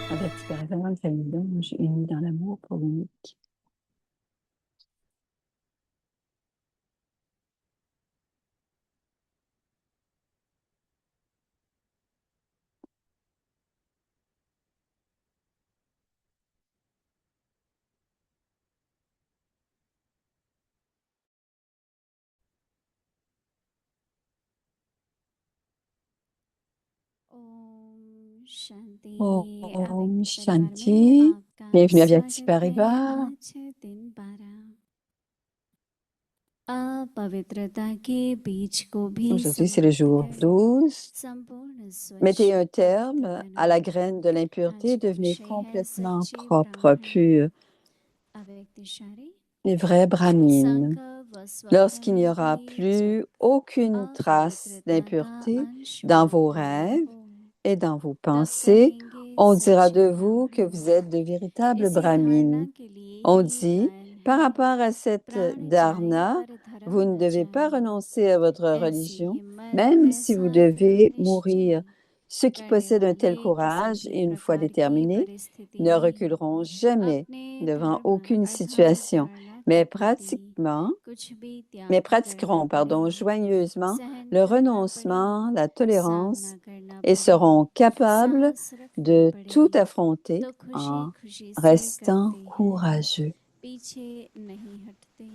Averti par révérende famille d'anges, unis dans l'amour pour l'unique. Om Shanti. Om अव्यक्त परिवार में Shanti. आपका Bienvenue à Vyakti स्वागत है। Paribas. आज है दिन 12। अपवित्रता के बीज को भी Aujourd'hui, c'est le समाप्त jour कर 12. संपूर्ण Mettez un स्वच्छ terme पवित्र à la बनो। graine de आज l'impureté, का devenez विषय है complètement सच्चे propre, ब्राह्मण, pur, अव्यक्त इशारे। les vrais brahmines. संघ व स्वप्न Lorsqu'il n'y में aura भी जब plus aucune trace अपवित्रता का d'impureté अंश dans vos मात्र न rêves हो, et dans vos तब pensées, कहेंगे on dira सच्चे de vous que ब्राह्मण। vous êtes de véritables इसी धारणा brahmines. के लिए On ही dit, गायन par है, rapport à cette प्राण जाए dharna, पर धर्म vous ne न devez pas जाए। renoncer à votre ऐसी religion, हिम्मत même si vous ऐसा दृढ़ devez निश्चय mourir. Ceux qui करने possèdent un वाले tel किसी courage भी et une foi प्रकार की déterminée परिस्थिति ne में reculeront jamais अपने devant धर्म aucune अर्थात situation, धारणा के mais प्रति कुछ भी mais त्याग करना pratiqueront, पड़े, joyeusement सहन le करना पड़े, renoncement, la tolérance सामना करना et पड़े, seront capables साहस रखना de पड़े, tout affronter तो खुशी en खुशी से restant करते हैं, courageux. पीछे नहीं हटते।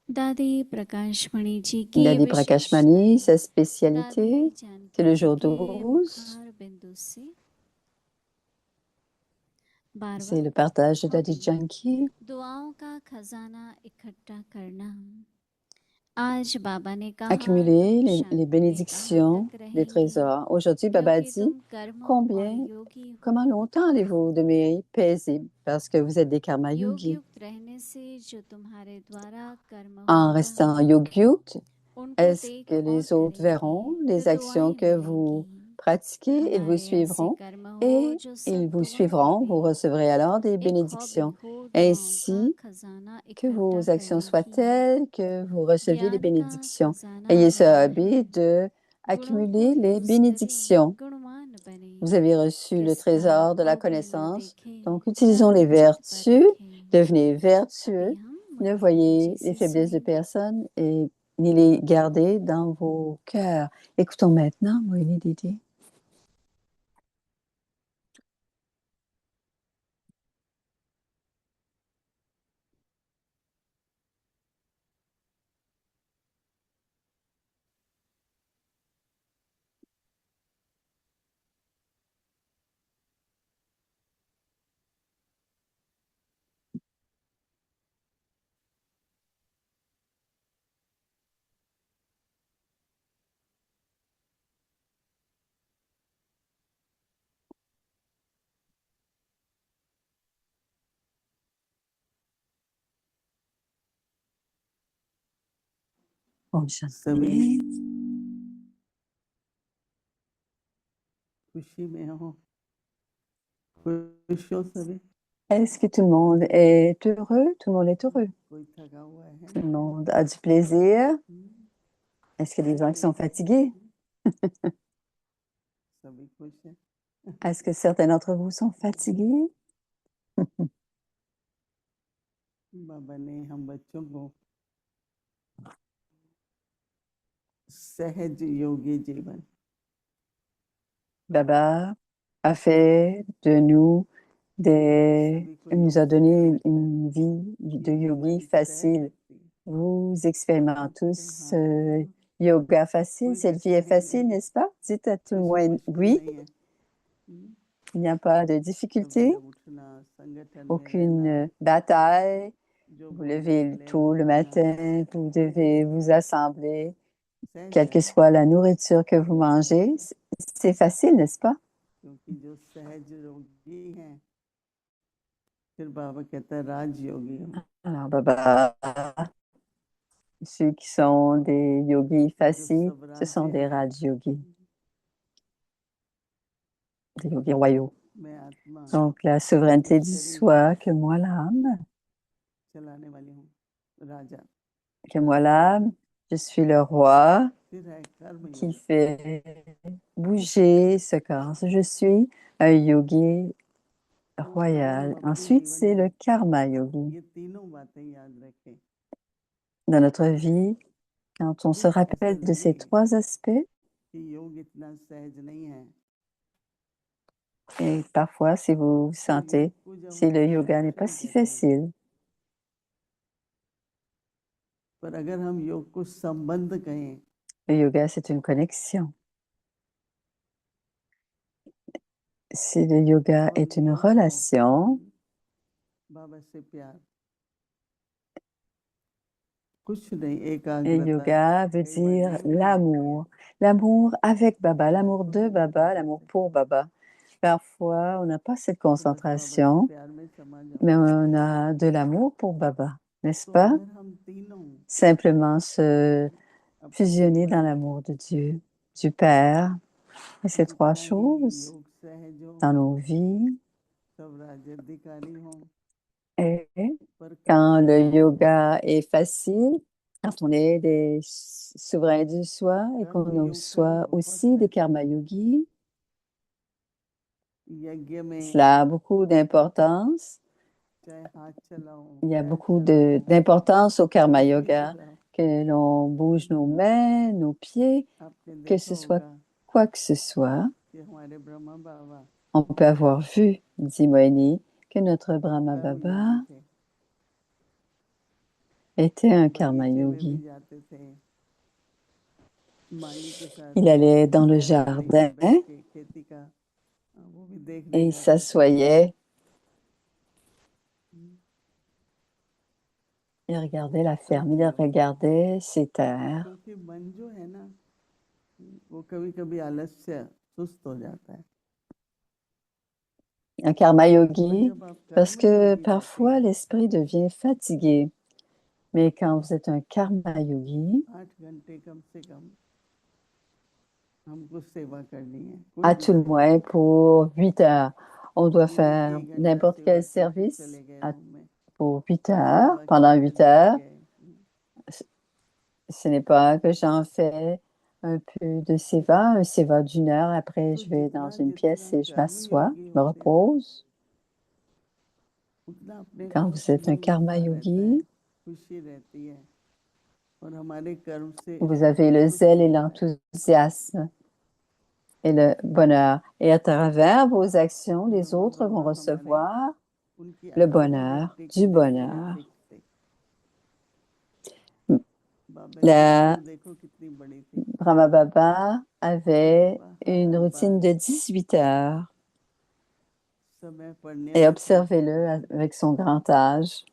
दादी प्रकाशमणि जी की Dadi Prakashmani, विशेषताएं। sa दादी spécialité, c'est जानकी le जी jour के 12, मुखार बिंदु से c'est बारवा le partage de Dadi hobby, Janki. दुआओं का खजाना इकट्ठा करना। आज बाबा ने कहा Accumuler तुम les शांति में कहाँ bénédictions तक des रहेंगे, trésors. Aujourd'hui, Baba क्योंकि dit, तुम कर्मों और combien, योगी हो। comment longtemps allez-vous demeurer paisible parce que vous êtes des karma योग yogis. युक्त रहने से जो तुम्हारे द्वारा कर्म En होगा, restant yogyut, उनको est-ce देख que और les autres करेंगे verront तो les actions दुआएं que vous मिलेंगी। pratiquez, ils vous हमारे ऐसे suivront कर्म हो et जो ils सब vous दुआ suivront. Vous देवे। recevrez alors des एक हॉबी bénédictions. हो दुआओं का Ainsi, खजाना que इकट्ठा vos actions करने soient की। telles que vous receviez les ज्ञान का bénédictions. खजाना Ayez ce भरना है, habit de गुणों को accumuler les यूज करें, bénédictions. गुणवान बने, Vous avez reçu le किसका trésor de la अवगुण न connaissance. देखे, Donc, utilisons les धर्म चित पर vertus, रखें। devenez अभी vertueux, हम ne मुरली जी voyez les से faiblesses de सुनेंगे। personne et ni les gardez dans vos cœurs. Écoutons maintenant Moïni Didi. Om सभी Shanti. खुशी में हो, खुश हो सभी। Est-ce que tout le monde est heureux? Tout le monde est heureux. कोई थका हुआ है? Tout le monde a du plaisir. Est-ce qu'il y a des gens qui sont fatigués? सभी खुश हैं। Est-ce que certains d'entre vous sont fatigués? बाबा ने हम बच्चों को सहज योगी जीवन Baba a fait de nous सभी को il nous योग a से donné लगता है une vie de कि yogi हमारी सहज facile. भक्ति Vous expérimentez लेकिन tous हाँ yoga facile. कोई Cette vie est कठिनाई facile, नहीं, n'est-ce pas? Dites à tout le कुछ monde मुश्किल oui. नहीं है। हम्म, Il n'y a pas de difficulté, सवेरे उठना, संगठन में aucune रहना, bataille. जो Vous भोजन levez मिले tôt वो le खाना, matin, vous devez vous assembler, सहज quelle है। que soit la nourriture que vous mangez. C'est facile, n'est-ce pas? क्योंकि जो सहज योगी हैं, फिर बाबा कहता है राज योगी हो, Alors, Baba, ceux qui sont des yogis जो faciles, सब ce sont राज्य des हैं। Raj yogis, des yogis royaux. मैं आत्मा Donc, la souveraineté इस du शरीर soi, que moi l'âme, चलाने वाली हूँ, राजा que moi राजकुमार। l'âme, je suis le roi फिर है कर्म qui योग, fait bouger ce corps. Je suis un yogi तो अगर हम royal. अपने Ensuite, जीवन c'est le में karma yogi. ये तीनों बातें याद रखें, Dans notre vie, quand on se कभी ऐसा rappelle de लगे ces trois aspects, कि योग इतना सहज नहीं है, et parfois, si vous तो sentez, योग को जब si हम le yoga सहज n'est pas नहीं si कहते हैं, facile, पर अगर हम योग को संबंध कहें, le yoga, c'est une connexion. Si le yoga और est une योग को relation, बाबा से प्यार, कुछ नहीं, et एकाग्रता, yoga veut कई बार dire योग में l'amour. L'amour avec Baba, l'amour de Baba, l'amour pour Baba. Parfois, on n'a pas cette तो बस बाबा के concentration, प्यार में समा जाओ। mais on a de l'amour pour Baba, n'est-ce तो pas? अगर हम तीनों Simplement se अपने fusionner जीवन dans में l'amour de Dieu, du Père, et ces trois जितना ही choses योग सहज हो, dans nos vies. सब राज्याधिकारी हों, Et पर quand कर्म le योगी yoga est facile, quand on est des souverains du soi et कर्म qu'on योग का soit बहुत aussi des महत्व karma है। yogis, यज्ञ में cela a beaucoup d'importance. चाहे हाथ चलाओ, Il y a पैर beaucoup चलाओ, d'importance au karma कुछ भी yoga, चलाओ, que l'on bouge nos mains, nos pieds, आपने que देखा ce soit होगा quoi que ce soit. कि हमारे ब्रह्मा बाबा On peut avoir vu, dit Moini, que notre Brahma कर्म Baba योगी थे, était un karma बगीचे में भी yogi. जाते थे, माली के साथ Il allait dans le बैलगाड़ी पे jardin बैठ के खेती का वो भी देखने et il जाते थे। s'assoyait. Il regardait la ferme, il regardait ses terres. क्योंकि मन जो है ना, वो कभी कभी आलस्य सुस्त हो जाता है, Un karma और yogi, जब आप parce कर्म que योगी रहते parfois हैं, l'esprit devient fatigué. Mais quand vous êtes un karma yogi, 8 घंटे कम से कम हमको सेवा करनी है, कोई à भी tout le सेवा। moins pour 8 heures, on doit दिन में faire 1 घंटा n'importe सेवा quel करके service चले गए à- रूम में, pour 8 फिर heures. सेवा Pendant की, 8 फिर लेट heures, गए। ce n'est pas que j'en fais un peu de seva, un seva d'une heure. Après, तो je vais dans जितना une pièce जितना et je कर्म m'assois, योगी je me होते हैं ना, repose. उतना अपने Quand को vous êtes un आनंद karma उत्साह रहता है, yogi, खुशी रहती है, और हमारे कर्म से vous avez le सुस्त zèle et होता है। l'enthousiasme et le bonheur. Et à travers vos actions, les Brahma autres vont बाबा हमारे recevoir उनकी le 8 bonheur, घंटे की du देखते हैं, bonheur. देखते बाबा की La आयु देखो कितनी बड़ी थी। Brahma Baba तो avait बाबा une हर routine बार de 18 heures. समय पढ़ने Et आते observez-le avec son grand âge.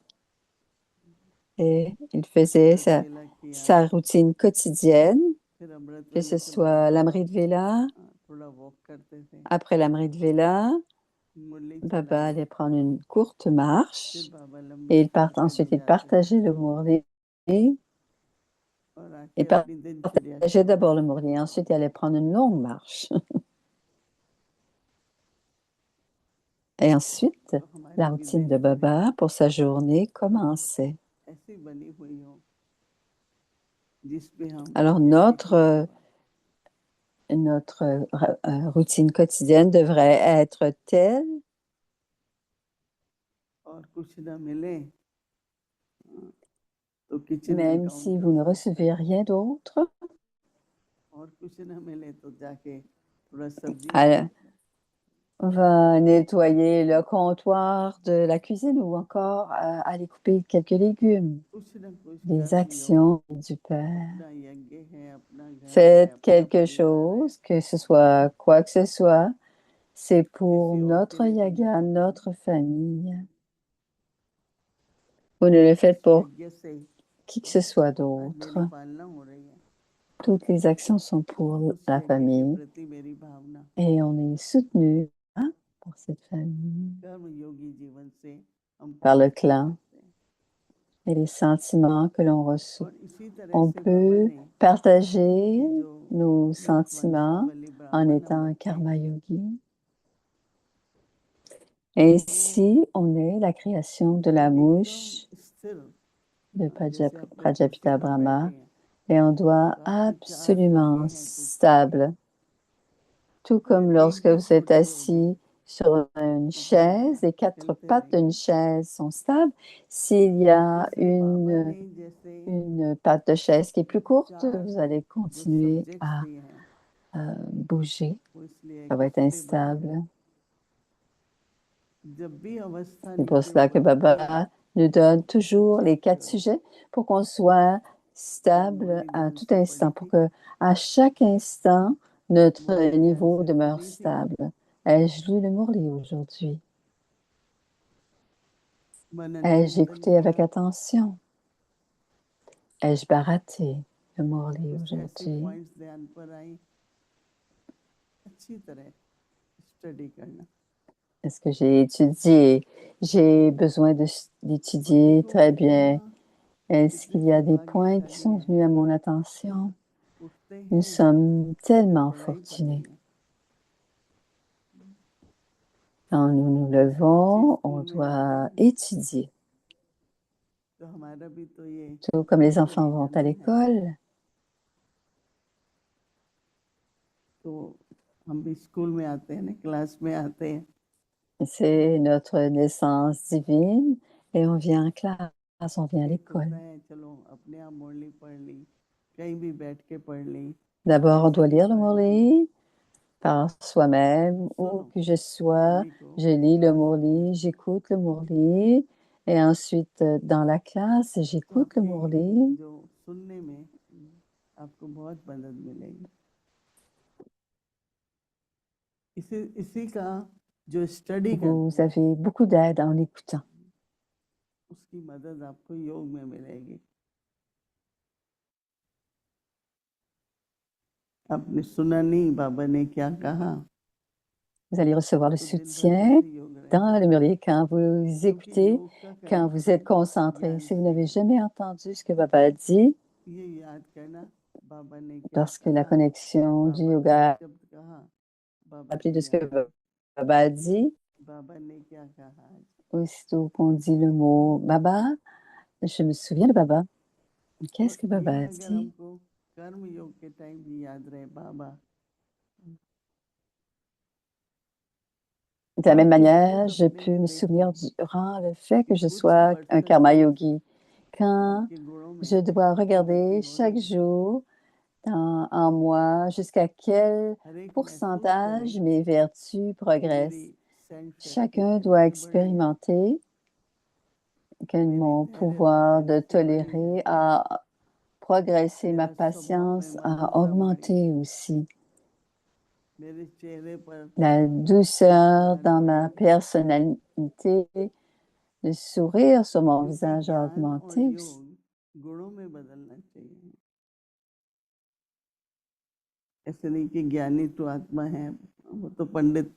Et il faisait अमृत वेला किया, sa routine quotidienne, फिर अमृत que वेले ce के बाद soit बाबा l'Amrit Vela. थोड़ा वॉक करते थे, Après l'Amrit Vela, मुरली Baba चलानी, allait prendre une courte फिर marche बाबा et लंबी सांस ensuite लेने il जाते थे partageait le Mourli. और Il आके अपनी दिनचर्या partageait शुरू d'abord le करते Mourli, थे। ensuite il allait prendre une longue marche. Et ensuite, तो हमारी la भी routine de दिनचर्या Baba pour sa journée commençait. ऐसी बनी हुई हो जिसपे हम Alors यज्ञ की सेवा, notre routine quotidienne devrait être telle, और कुछ ना मिले तो किचन में même si vous ne counter साफ recevez करें, rien d'autre, और कुछ ना मिले तो जाके थोड़ा सब्जियां elle काट लें, va nettoyer le comptoir de la cuisine ou encore aller couper quelques légumes. कुछ ना कुछ Des कर्म योग, actions du Père. अपना यज्ञ है, अपना घर है, Faites अपना quelque परिवार है, chose, que ce soit quoi que ce soit, c'est pour किसी और के notre लिए तो नहीं yaga, करते, notre famille. Vous ne le faites इस pour यज्ञ से qui que ce soit आज d'autre. मेरी पालना हो रही है, Toutes les actions sont pour उस la यज्ञ के famille प्रति मेरी भावना, et on est soutenu pour cette famille कर्म योगी जीवन से हम par le प्राप्त कर clan सकते हैं। et les sentiments que l'on reçoit. और इसी तरह On से बाबा peut ने partager ये जो nos दस sentiments वंशावली en ब्राह्मण étant हम un रखे, karma yogi. वो Ainsi, on est la création de la mouche एकदम स्थिर, de जैसे आप कोई कुर्सी Prajapita पर बैठे Brahma हैं, et on doit तो आप विचार कर absolument रहे हैं कुछ, stable. tout comme lorsque vous êtes assis sur une chaise, les quatre pattes d'une chaise sont stables. S'il y a une patte de chaise qui est plus courte, vous allez continuer à bouger. Ça va être instable. C'est pour cela que Baba nous donne toujours les 4 sujets pour qu'on soit stable à tout instant, pour que à chaque instant, notre niveau demeure stable. Ai-je lu le Murli aujourd'hui? Ai-je écouté avec attention? Ai-je baraté le Murli aujourd'hui? Est-ce que j'ai étudié? J'ai besoin d'étudier très bien. Est-ce qu'il y a des points qui sont venus à mon attention? Nous sommes tellement fortunés. Quand nous nous levons, on doit étudier. Tout comme les enfants vont à l'école. C'est notre naissance divine et on vient en classe, on vient à l'école. D'abord, on doit lire le Murli par soi-même, où que je sois, je lis le Murli, j'écoute le Murli, et ensuite, dans la classe, j'écoute le Murli. Vous avez beaucoup d'aide en écoutant. Vous allez recevoir le soutien dans le Murli quand vous écoutez, quand vous êtes concentré. Si vous n'avez jamais entendu ce que Baba a dit, parce que la connexion du yoga appelé de ce que Baba a dit, aussitôt qu'on dit le mot Baba, je me souviens de Baba. Qu'est-ce que Baba a dit? De la même manière, je peux me souvenir durant le fait que je sois un karma yogi. Quand je dois regarder chaque jour en moi jusqu'à quel pourcentage mes vertus progressent. Chacun doit expérimenter que mon pouvoir de tolérer a progressé, ma patience a augmenté aussi. La douceur dans ma personnalité, le sourire sur mon visage a augmenté aussi. ऐसे नहीं कि ज्ञानी तो आत्मा है, वो तो पंडित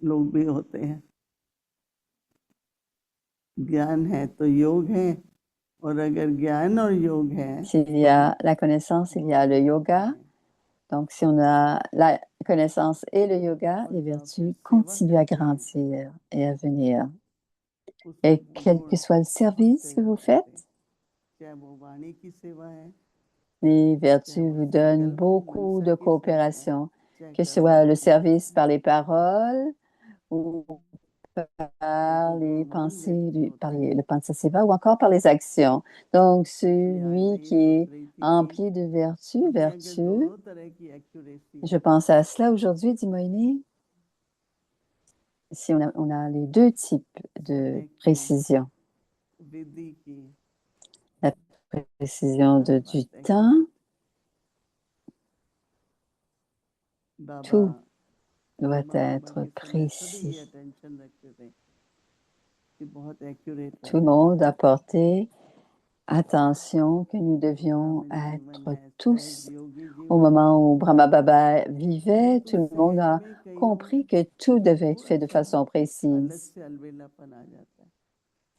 लोग भी होते हैं। ज्ञान है तो योग है, और अगर ज्ञान और योग है, s'il y a la connaissance, il y a le yoga. Donc, si on a la connaissance et le yoga, les vertus continuent à grandir et à venir. Et quel que soit le service que vous faites, les vertus vous donnent beaucoup de coopération, que ce soit le service par les paroles ou par les pensées, par le Pancasseva ou encore par les actions. Donc, celui qui est empli de vertus, je pense à cela aujourd'hui, dit Moïni. Ici, on a les 2 types de précision. La précision du temps. Tout doit être précis. Tout le monde a porté attention que nous devions être tous. Au moment où Brahma Baba vivait, tout le monde a compris que tout devait être fait de façon précise.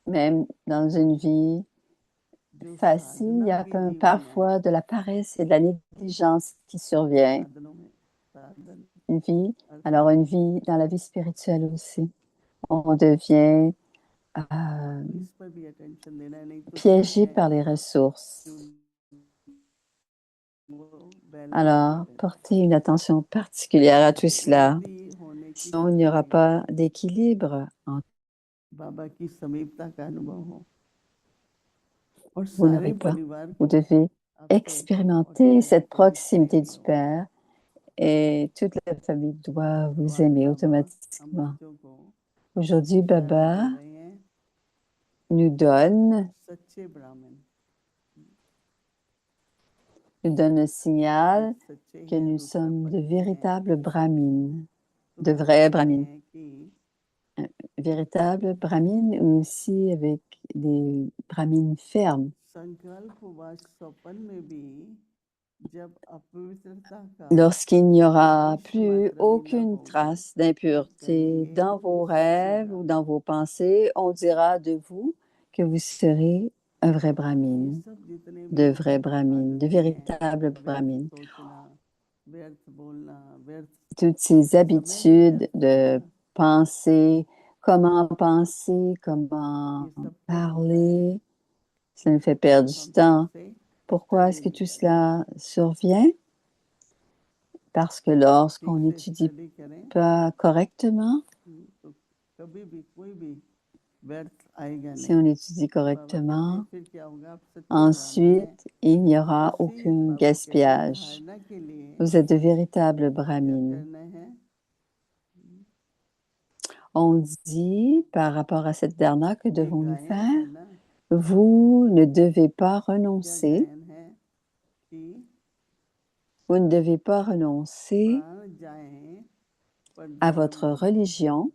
Même dans une vie facile, il y a parfois de la paresse et de la négligence qui survient. Une vie dans la vie spirituelle aussi, on devient piégé par les ressources. वो balance Alors, नहीं रहता। portez une attention particulière à tout cela. शांति होने की Sinon, il n'y aura स्थिति pas d'équilibre. बाबा की समीपता का अनुभव हो और Vous सारे n'aurez pas. परिवार Vous को devez आपसे और expérimenter प्यार cette से proximité दिखाई du हो। Père et toute la famille doit तो vous आज aimer बाबा हम automatiquement. बच्चों को Aujourd'hui, इशारा Baba दे रहे हैं nous donne, सच्चे ब्राह्मण nous donne le signal सच्चे que हैं nous तो उसका sommes de परिचय है। véritables brahmines, तो de हम vrais कहते brahmines. हैं कि Véritables brahmines ou aussi avec des brahmines fermes. संकल्प व स्वप्न में भी जब अपवित्रता का Lorsqu'il n'y aura लेश plus मात्र भी न aucune होगी trace तब d'impureté कहेंगे dans vos सच्चे rêves ou dans ब्राह्मण। vos pensées, on dira de vous que vous serez un vrai ये brahmine, सब जितने भी de vrais brahmines, de आदतें हैं véritables व्यर्थ brahmines. सोचना व्यर्थ बोलना व्यर्थ Toutes ces समय habitudes व्यर्थ de करना penser, comment ये सब क्यों होता है parler, ça nous fait perdre हम du temps. ठीक से Pourquoi est-ce स्टडी que नहीं tout करते cela survient? Parce que ठीक lorsqu'on से n'étudie स्टडी करें pas correctement, तो कभी भी कोई भी व्यर्थ आएगा si नहीं। on étudie बाबा कहते हैं correctement, फिर क्या होगा आप सच्चे ब्राह्मण हैं। ensuite, il n'y aura उसी aucun बाबा कहते हैं gaspillage. धारणा के लिए Vous êtes de véritables क्या brahmines. करना है On dit, par rapport à cette dharna, que ये devons-nous गायन faire? है ना Vous ne devez pas क्या renoncer. गायन है कि Vous ne devez pas renoncer प्राण जाएं पर à धर्म votre न जाए। religion.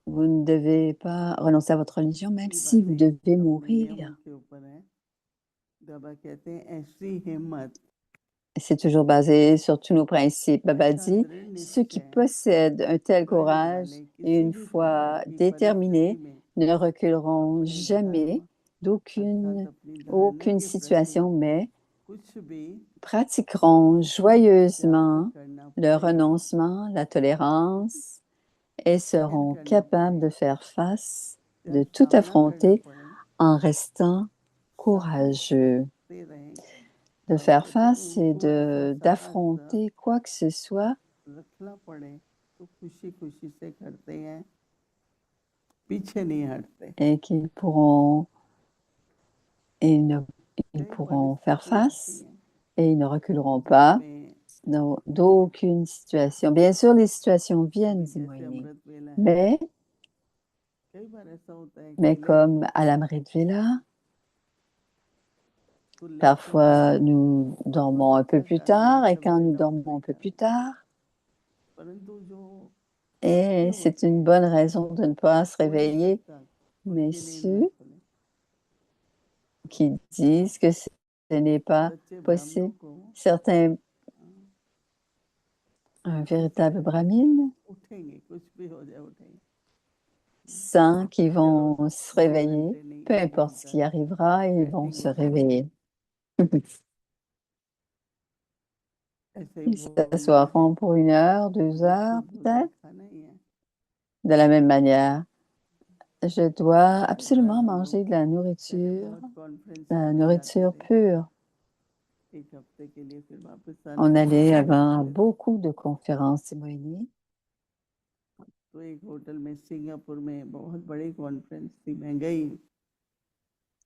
Vous ne devez pas renoncer à votre religion, même ये si vous बातें devez अपने mourir. नियमों के ऊपर है। बाबा कहते हैं ऐसी हिम्मत C'est toujours basé sur tous nos principes. Baba ऐसा dit, दृढ़ ceux qui निश्चय possèdent un tel कर courage निकालें et किसी une भी प्रकार foi की déterminée परिस्थिति में ne reculeront अपने jamais धर्म d'aucune अर्थात अपनी धारणा aucune के प्रति situation, mais कुछ भी pratiqueront त्याग joyeusement करना le पड़े renoncement, la tolérance et सहन seront करना capables पड़े de faire face, या de tout सामना करना affronter पड़े en restant साहस courageux. से रहें। De बाबा faire कहते हैं face et उनको ऐसा साहस d'affronter quoi que ce soit रखना पड़े तो खुशी खुशी से करते हैं पीछे नहीं हटते। et qu'ils pourront, et ne- ils कई pourront faire परिस्थितियां आती face हैं et ils ne reculeront pas जिसमें dans d'aucune situation. Bien sûr, les situations viennent, अभी dit जैसे Moïni, अमृत वेला है mais, कई बार ऐसा होता है mais कि लेट comme सोते à हैं l'Amrit Vela, तो लेट सोते parfois हैं nous हो dormons un सकता peu है plus time tard et quand सवेरे nous लौट dormons un peu जाएगा plus tard, परंतु जो et आंखें c'est होती une हैं bonne raison de ne pas se हो नहीं réveiller, सकता mais उनकी नींद न ceux खुले। qui disent que ce n'est pas सच्चे ब्राह्मणों possible, को certains, un कुछ véritable brahmine, उठेंगे कुछ भी हो जाए उठेंगे sans qu'ils चलो vont se 2 घंटे réveiller, नहीं peu 1 importe ce घंटा qui arrivera, ils vont se बैठेंगे réveiller. ऐसे ही Ils भोजन है s'assoiront pour 1 heure, 2 heures शुद्ध भोजन peut-être. खाना ही है। De la même manière, je dois कई बार absolument हम manger लोग de पहले बहुत la कॉन्फ्रेंसेस में जाते nourriture थे pure. 1 हफ्ते के लिए फिर वापस आने On के allait लिए avant जाते थे beaucoup de conférences, Simoini. तो एक होटल में सिंगापुर में बहुत बड़ी कॉन्फ्रेंस थी मैं गई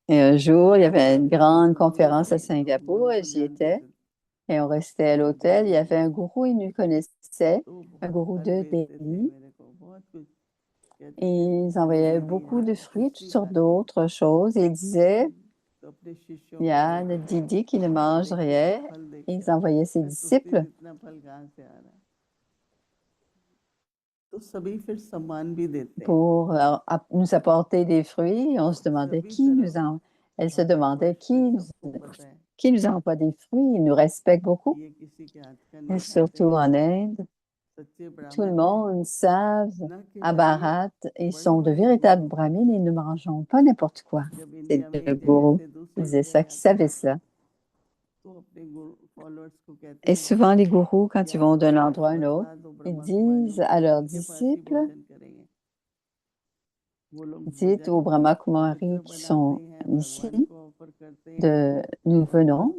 Et un jour, il y avait une grande तो गुरु conférence à थे तो Singapour गुरु et को j'y जानते étais. थे Et on restait à तो l'hôtel. Il y avait गुरु un gourou, il nous connaissait, तो un बहुत gourou फल de बेचते थे Delhi. मेरे को बहुत कुछ Et कहते थे ils भोजन envoyaient ये भी beaucoup है de कुछ fruits, toutes नहीं sortes खाते d'autres choses. Et ils disaient, तो अपने शिष्यों को Yann, Didi, qui ne फल mange देख के आओ rien. फल देख Et के ils आओ envoyaient ses मैं सोचती disciples थी इतना फल कहाँ से आ रहा है तो सभी फिर सम्मान भी देते हैं pour nous apporter des fruits. Et on se demandait सभी qui nous तरफ en... Elle se भव्य demandait पक्ष है सबको पता है qui nous envoie des fruits. Ils nous respectent beaucoup. ये किसी के हाथ का Et नहीं खाते surtout en Inde, सच्चे tout le ब्राह्मण हैं monde savent न à केवल Bharat, ils बड़े sont de बड़े véritables गुरु brahmines et ils ne mangeront pas n'importe quoi. जब C'est इंडिया में le एक जगह gourou. से Il दूसरी disait जगह ça, qui जाते savait हैं ça. तो अपने गुरु फॉलोअर्स को कहते Et हैं souvent, les gourous, quand कि ils आप vont d'un हमारे endroit à पास un autre, बतला दो ils ब्रह्मा कुमारियों disent को à हम leurs उनके पास ही disciples, भोजन करेंगे वो लोग dites aux भोजन Brahma पवित्र Kumaris qui बनाते sont हैं ici, भगवान को offer nous venons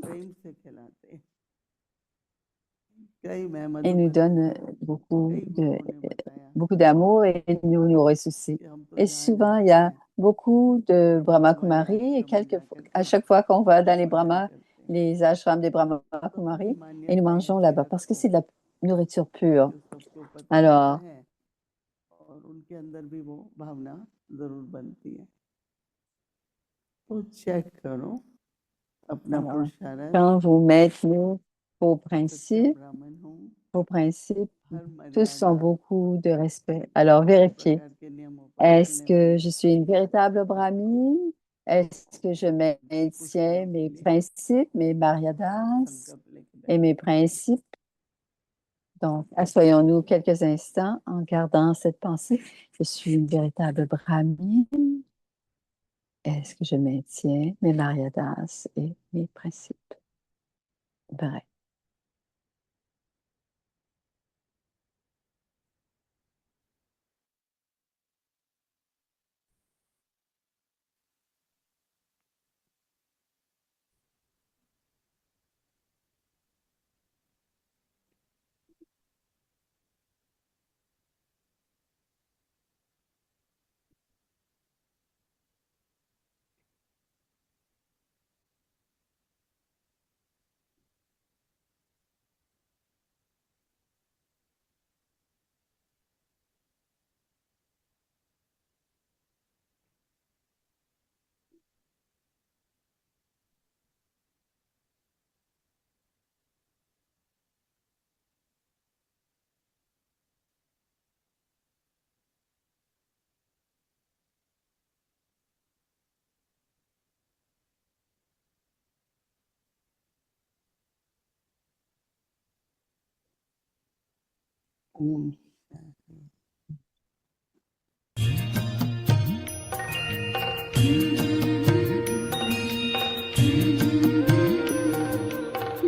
et nous donne beaucoup d'amour et nous nous ressuscite. Et souvent, il y a beaucoup de Brahma Kumaris et à chaque fois qu'on va dans les ashrams des Brahma Kumaris, et nous mangeons là-bas parce que c'est de la nourriture pure. Alors, quand vous maintenez vos principes, tous ont beaucoup de respect. Alors, vérifiez. Est-ce que je suis une véritable brahmine? Est-ce que je maintiens mes principes, mes maryadas et mes principes? Donc, asseyons-nous quelques instants en gardant cette pensée. Je suis une véritable brahmine. Est-ce que je maintiens mes maryadas et mes principes? Vrai.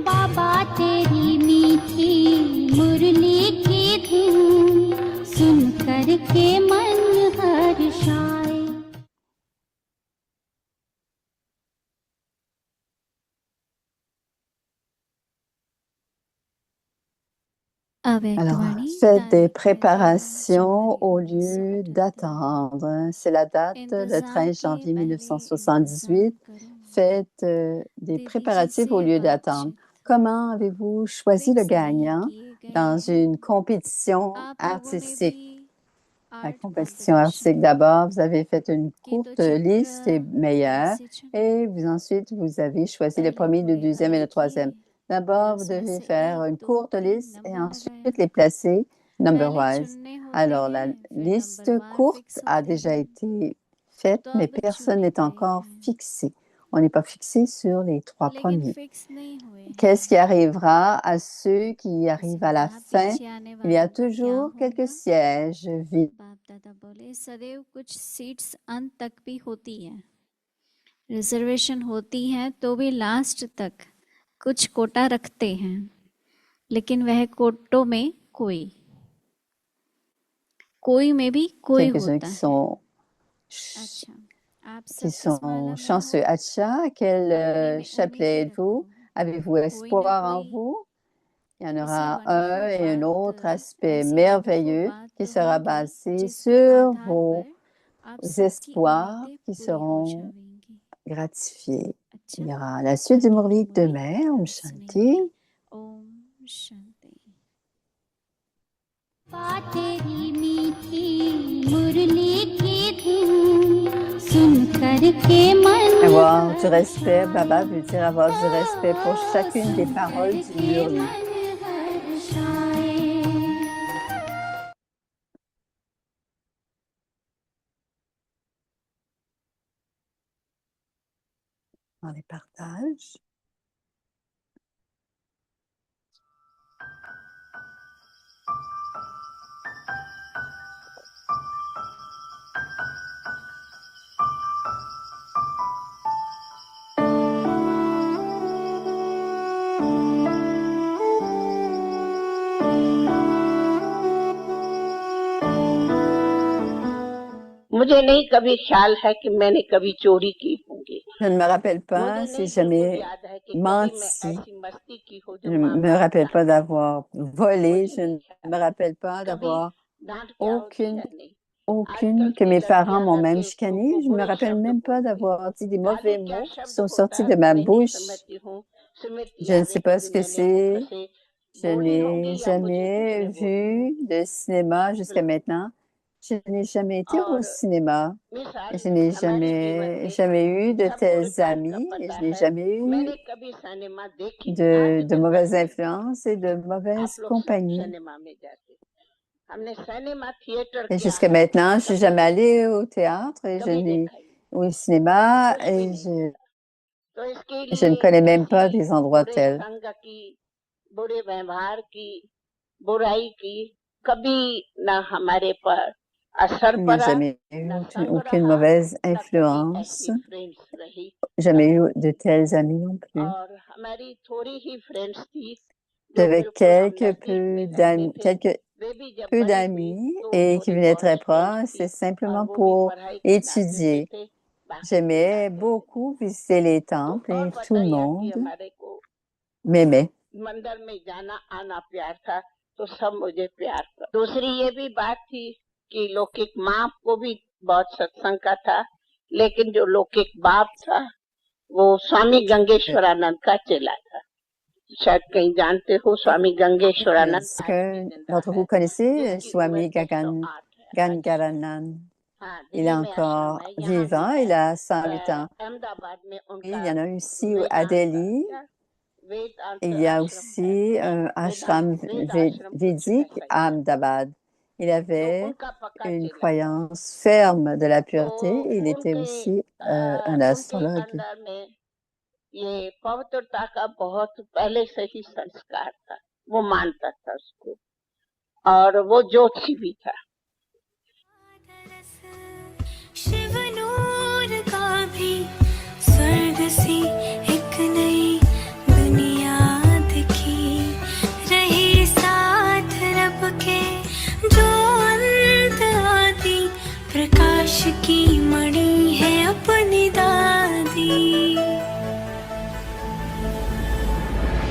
बाबा तेरी मीठी मुरली की धुन सुन कर के मन हर्षाए। Alors, faites des préparations au lieu d'attendre. C'est la date, le 13 janvier 1978. Faites des préparatifs au lieu d'attendre. Comment avez-vous choisi le gagnant dans une compétition artistique? La compétition artistique, d'abord, vous avez fait une courte liste des meilleurs et ensuite, vous avez choisi le premier, le deuxième et le troisième. D'abord, vous devez faire une courte liste et ensuite les placer number-wise. Alors, la liste courte a déjà été faite, mais personne n'est encore fixé. On n'est pas fixé sur les trois premiers. Qu'est-ce qui arrivera à ceux qui arrivent à la fin? Il y a toujours quelques sièges vides. Reservation होती है तो भी लास्ट तक कुछ कोटा रखते हैं, लेकिन वह कोटों में कोई में भी कोई होता है। अच्छा, qui sont chanceux. Acha, quel chapelet êtes-vous? Avez-vous espoir en vous? Il y en aura un et un autre aspect merveilleux qui sera basé sur vos espoirs qui seront gratifiés. Il y aura la suite du Murli demain. Om Shanti. Om Shanti. तेरी मीठी मुरली की धुन सुन करके मन avoir du respect, Baba veut dire avoir du respect pour chacune des paroles du Murli. On les partage. मुझे नहीं कभी ख्याल है कि मैंने कभी चोरी की होगी। Je ne me rappelle मुझे pas नहीं si बिल्कुल jamais याद है कि कभी मैं menti. ऐसी मस्ती की हो Je जो माँ ne me बाप rappelle pas डांटे। d'avoir volé. मुझे Je नहीं ne ख्याल me rappelle pas कभी d'avoir डांट क्या होती aucune, है नहीं। aucune आजकल que की mes parents लड़कियां m'ont même लड़के chicanée. को Je me बुरे rappelle शब्द même pas बोलती हैं। d'avoir dit des दादी mauvais क्या mots qui शब्द sont होता sortis है de ma मैं नहीं bouche. समझती हूँ। सुमित Je ne यादें sais हैं pas ce que जिनमें मुख c'est. से Je बोली n'ai होंगी या मुझे कुछ jamais ने बोली हो। vu de cinéma jusqu'à maintenant. Je n'ai jamais été au और cinéma. मिसाल Je n'ai हमारे जीवन में jamais eu de सब tels प्रकार का amis et पता je n'ai है। jamais eu मैंने कभी सिनेमा देखी आज de तक mauvaises नहीं। influences et de आप mauvaise लोग सब compagnie. सिनेमा में जाते, हमने सिनेमा थिएटर Et क्या jusqu'à है maintenant, je suis कभी jamais allée au théâtre et कभी देखा ही नहीं, ou au cinéma कुछ भी et नहीं पता। तो इसके je ne लिए connais même pas किसी des endroits बुरे tels. संग की, बुरे व्यवहार की, बुराई की कभी न हमारे पर असर Il n'y a पड़ा, jamais eu न संग aucune रहा, mauvaise न कभी influence. ऐसी फ्रेंड्स रही। Jamais eu de tels amis non plus. और हमारी थोड़ी ही फ्रेंड्स थी जो J'avais बिल्कुल हम नजदीक में रहते थे। quelques वे भी जब peu बड़ी हुई d'amis तो et qui थोड़ी venaient बहुत très फ्रेंड्स proches, थी c'est और simplement वो भी pour पढ़ाई के नाते पे étudier. थे, बाकी कोई J'aimais नाते नहीं। beaucoup visiter les तो temples और et tout पता le ही है कि monde हमारे को m'aimait. मंदिर में जाना आना प्यार था तो सब मुझे प्यार था। दूसरी ये भी बात थी कि लौकिक माँ को भी बहुत सत्संग का था, लेकिन जो लौकिक बाप था वो स्वामी गंगेश्वरानंद का चेला था। शायद कहीं जानते हो स्वामी गंगेश्वरानंद Est-ce आज भी que जिंदा d'entre है, vous connaissez जिसकी उम्र Swami 108 है। Gangaranand? हाँ, Il est दिल्ली में आश्रम encore है, यहाँ भी vivant, है। il a 108 ans. अहमदाबाद में Il उनका y en a aussi à वेदांत Delhi. क्या वेदांत Il y a आश्रम है, aussi un ashram वेद आश्रम कुछ védique ऐसा ही à है। Ahmedabad. Il तो avait उनका पक्का une चेला था। croyance ferme de la तो pureté et il était उनके aussi un उनके astrologue. अंदर में ये पवित्रता का बहुत पहले से ही संस्कार था, वो मानता था उसको और वो ज्योतिषी भी था। शिव नूर का भी स्वर्ग सी एक नई दुनिया दिखी, रही साथ रब के जो अंत आदि प्रकाश की मणि है अपनी दादी।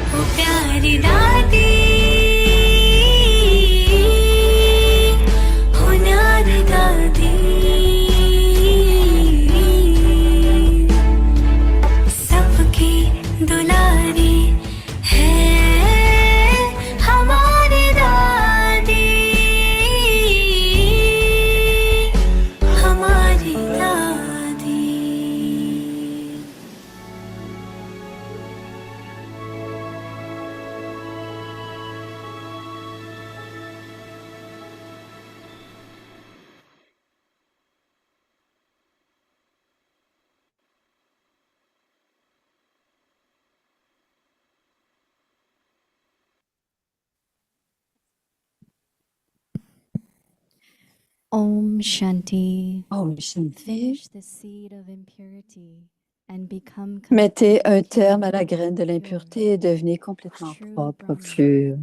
ओ प्यारी दादी हो न्यारी दादी, सबकी दुलारी है हमारी दादी, हमारी दादी। Om Shanti. Om Shanti. Finish the seed of impurity and become Mettez un completely terme à la clean, graine de pure. l'impureté et devenez complètement True propre, Brahman. pur.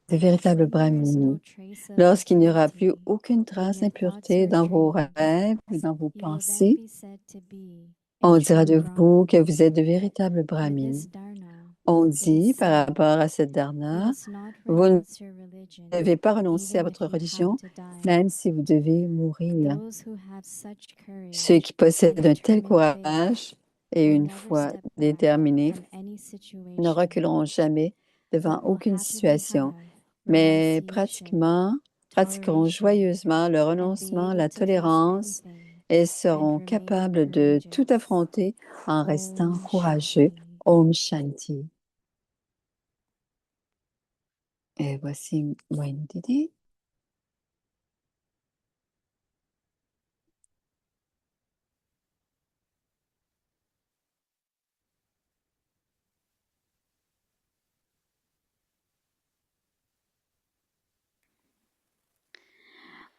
De véritables When there is no brahmins. trace of Lorsqu'il n'y aura plus impurity aucune in trace your thoughts d'impureté or dans vos dreams, rêves ou dans vos you will then pensées, be said to be on a dira true de vous Brahman. que vous êtes de véritables For brahmins. this dharna, On it is dit par said, rapport à cette you dharna, must not vous ne renounce your religion, devez pas renoncer à even votre if you religion, have to die. même si vous devez mourir. Those who have such Ceux courage qui possèdent and un tel determined faith courage et will une never foi step back déterminée from any ne situation, reculeront jamais devant but will aucune happily situation, have mais renunciation, pratiqueront toleration, joyeusement le and be renoncement, able la to face tolérance anything et and seront remain capables de tout courageous. affronter en restant Om courageux. Shanti. Om Shanti. Et voici Wendy.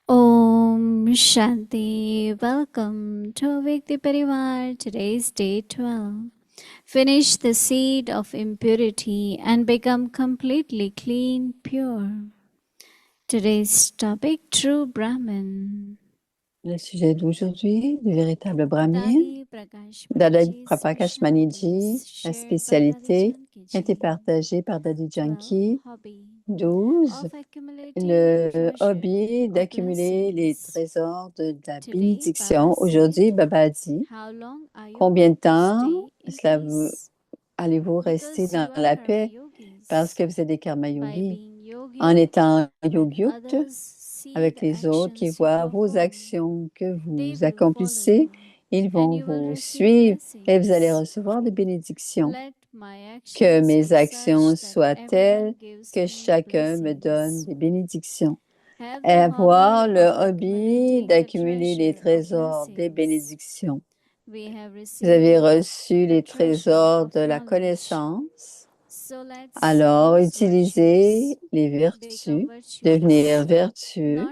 Om Shanti. Welcome to Vikti Parivar. Today's day 12. Finish the seed of impurity and become completely clean, pure. Today's topic, True Brahman. Le sujet d'aujourd'hui, le véritable brahmin. Dadi Dadaji Prabhakash Maniji, la spécialité a été partagée par Dadi Janki. 12. Le hobby d'accumuler les trésors de la bénédiction. Aujourd'hui, Baba a dit, combien de temps allez-vous rester dans la paix parce que vous êtes des karma yogis? En étant yogyukt avec les autres qui voient vos actions que vous accomplissez, ils vont vous suivre et vous allez recevoir des bénédictions. Que mes actions soient telles que chacun me donne des bénédictions. Avoir le hobby d'accumuler les trésors des bénédictions. Vous avez reçu les trésors de la connaissance. Alors, utilisez les vertus, devenir vertueux,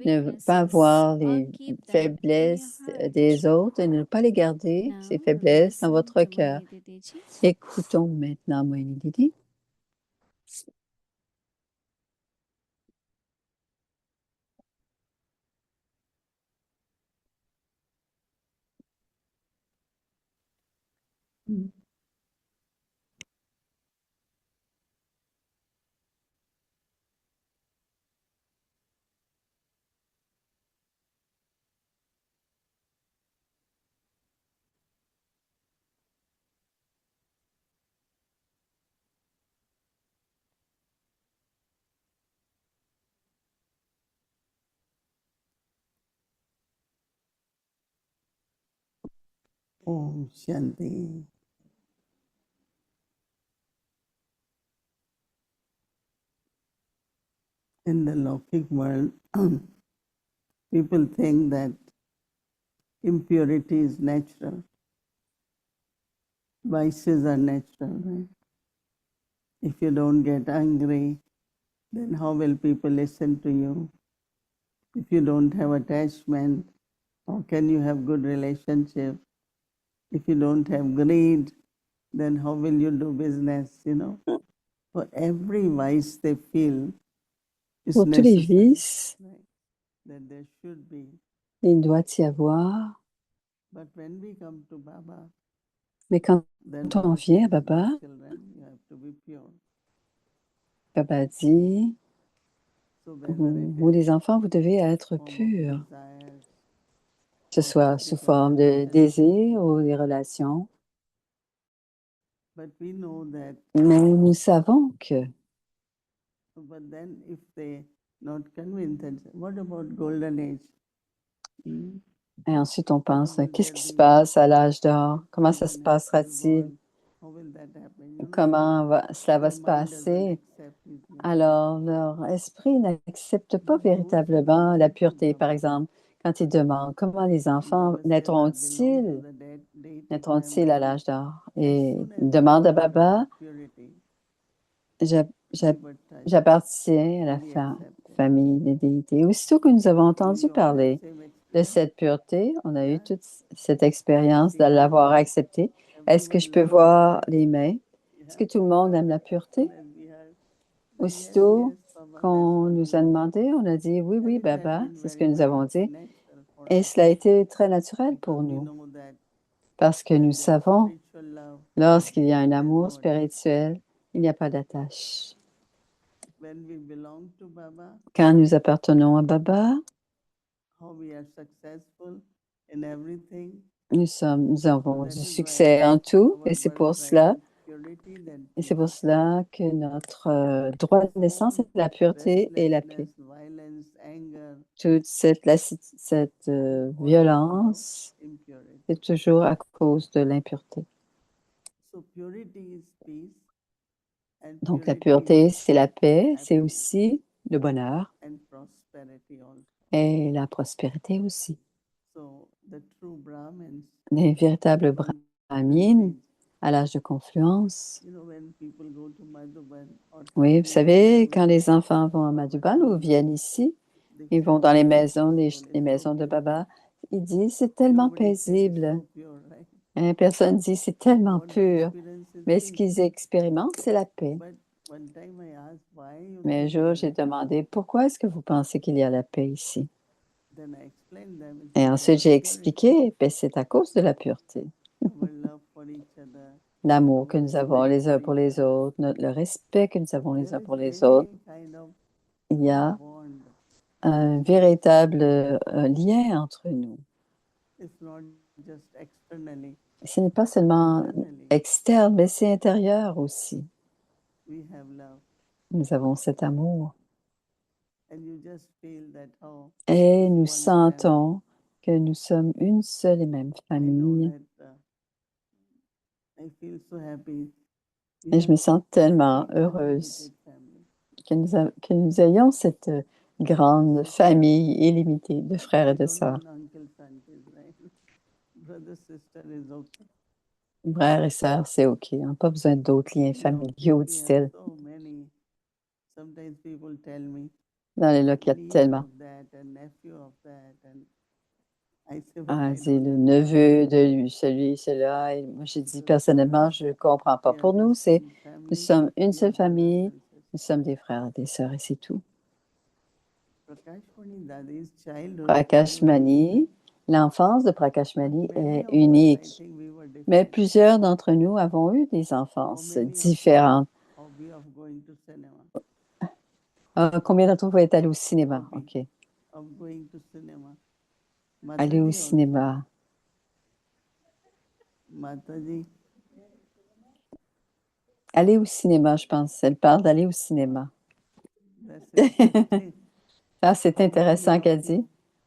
ne pas voir les faiblesses des autres et ne pas les garder, ces faiblesses, dans votre cœur. Écoutons maintenant Moini Didi. Om Shanti. In the Lokik world, people think that impurity is natural. Vices are natural, right? If you don't get angry, then how will people listen to you? If you don't have attachment, how can you have good relationship? If you don't have greed, then how will you do business, you know? For every vice they feel is Pour tous les necessary, vices, right? That there should be. il doit y avoir. But when we come to Baba, Mais quand then on Baba vient à says, Baba, children, you have to be pure. Baba dit, So whether vous it is les enfants, vous devez être form of purs, desires, que ce soit sous forme de désir ou des relations. but we know that. Mais nous savons que, But then if they not convinced, then what about golden age? et ensuite on pense, qu'est-ce qui se passe à l'âge d'or? Comment ça se passera-t-il? How will that happen? You know, Comment cela va their se mind doesn't passer? accept it, you know. Alors, leur esprit n'accepte pas véritablement la pureté. Par exemple, quand ils demandent comment les enfants Baba says, I belong naîtront-ils to the deity naîtront-ils à family. l'âge d'or? As Et soon as ils demandent à Baba, purity, J'a- j'a- Baptized, j'appartiens à la fully accepted. famille des déités. Aussitôt que nous avons So entendu you all parler have same de experience. cette pureté, on a eu Yeah. toute cette expérience de l'avoir acceptée. Est-ce que je peux Everyone voir les mains? loves- Est-ce que tout le monde aime la pureté? As we heard, Aussitôt yes, Baba, qu'on that's nous what a we want. demandé, on a dit oui, And oui, it has Baba, been c'est ce que very nous avons nice, dit. natural for Et us, cela a été très naturel pour because we nous, know that parce que nous there's savons, spiritual love, lorsqu'il y a un there's amour no attachment. spirituel, il n'y a pas d'attache. When we belong to Baba, Quand nous appartenons à Baba, how we are successful in everything. nous avons That du is succès why en tout, our et c'est birth pour right cela, is purity, then et c'est peace. pour cela que notre droit de naissance est la pureté et la paix. Restlessness, violence, anger, Toute cette violence, impurity. c'est toujours à cause de l'impureté. So purity is peace, and Donc la purity pureté, is c'est la paix, c'est happiness aussi le bonheur and prosperity also. et la prospérité aussi. So the true Brahmins, Les véritables on brahmines, stage, à l'âge de confluence. you know, when people go to Madhuban or Oui, come vous here, savez, they quand will les enfants vont à Baba Madhuban ou tells viennent ici, they ils say, vont dans les "It's so maisons, les peaceful, it's so maisons de pure." Baba. Ils disent, c'est tellement Nobody says it's paisible. so pure, right? Hein, personne dit, c'est tellement What they pur. experience is Mais ce peace. qu'ils expérimentent, c'est la paix. But one time I asked why you Mais un think jour, there j'ai is peace. demandé, pourquoi est-ce que vous pensez qu'il y a la paix ici? Then I explained them it's Et ensuite, j'ai about expliqué, ben, c'est à cause de la pureté, our love for each other. l'amour our que nous avons respect les uns for pour each les other. autres, le respect que nous avons les There uns is pour les really autres. kind of Il y a bond. un véritable lien entre nous. It's not just externally. Ce n'est pas seulement Internally, externe, mais c'est intérieur aussi. we have love. Nous avons cet amour. And you just feel that, oh, Et it's nous one sentons que nous sommes une seule et même family. I know famille. that I feel so happy. We Et je me have sens tellement big heureuse unlimited family. que nous ayons cette grande famille illimitée de frères et I de don't sœurs. want uncles, aunties, right? Brother, sister is okay. Frères et sœurs, c'est OK. On n'a pas besoin d'autres liens No, familiaux, we have dit-elle. so many. Sometimes people tell me, Dans les lots, il y a niece tellement. of that and nephew of that, and I say, but Ah, I c'est don't le understand. neveu de lui, celui, celui-là. Et moi, j'ai dit personnellement, je ne comprends pas. We are Pour nous, just c'est one nous family. sommes une We are seule brothers famille, and sisters. nous sommes des frères et des sœurs, et c'est tout. Prakashmani Dadi's childhood was Prakashmani, l'enfance de Prakashmani many est of us, I unique. think we were Mais different. plusieurs d'entre nous avons eu des enfances How many of you différentes. hobby of going to cinema? Combien d'entre vous êtes allés au cinéma? Hobby OK. of going to cinema. Aller au Mataji also. cinéma. Mataji, Aller au cinéma, je pense. Elle parle d'aller au cinéma. that's interesting. Ça, c'est How many intéressant of qu'elle dit.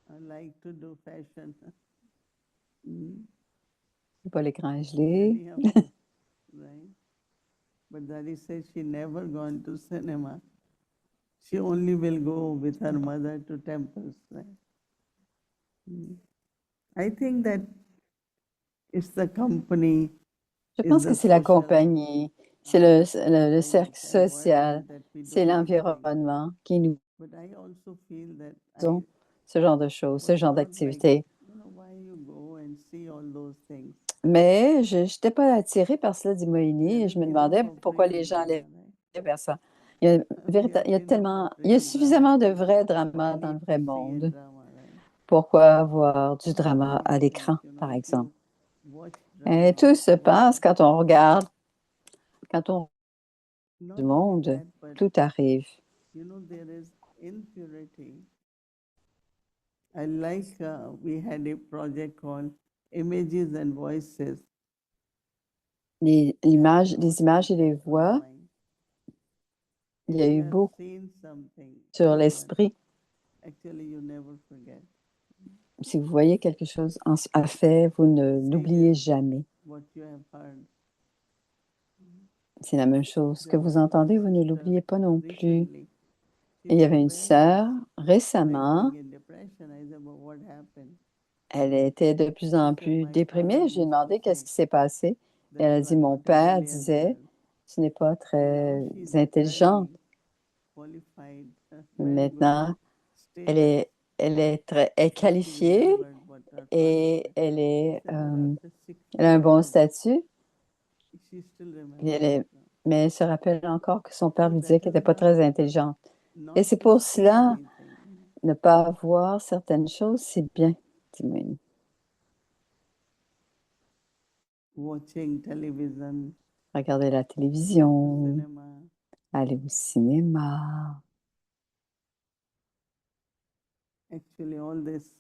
you like to do fashion? Pas l'écran gelé. Many of you, right? But Daddy says she never gone to cinema. She only will go with her mother to temples, right? I think that it's the company, Je it's pense the que c'est la social compagnie, c'est le environment cercle social, that we c'est do these things. l'environnement qui nous But I also feel that I ont ce genre de choses, ce was genre not like, d'activités. why you go and see all those things. Mais je n'étais pas attirée par cela, dit Moïni, There et is je me enough demandais of pourquoi real les gens allaient drama, vers ça. Il y a, right? We have enough of il y a real suffisamment de drama. vrais Why dramas dans le need vrai to see a monde. drama, right? Pourquoi avoir du drama Everything à is l'écran, like, par if exemple? you watch Et drama, tout se passe quand on regarde not du only monde, that, but tout arrive. there is impurity. I like we had a project called Images and Voices. Les images et les voix, il y a eu beaucoup sur l'esprit. Actually, you never forget. Si vous voyez quelque chose à fait, vous ne l'oubliez jamais. What you have heard. C'est la même chose. Ce que vous entendez, vous ne l'oubliez pas non plus. Recently, Et il y avait une sœur récemment, in depression. I said, "But what happened?" elle était de plus en plus déprimée. Je lui ai demandé qu'est-ce qui s'est passé. Et elle a dit, mon père disait, ce n'est pas très intelligent. Maintenant, elle est qualifiée et elle a un bon statut. Mais elle se rappelle encore que son père lui disait qu'elle n'était pas très intelligente. Et c'est pour cela, ne pas voir certaines choses, c'est bien, dit Moïni. Regarder la télévision, aller au cinéma. Actually, all this,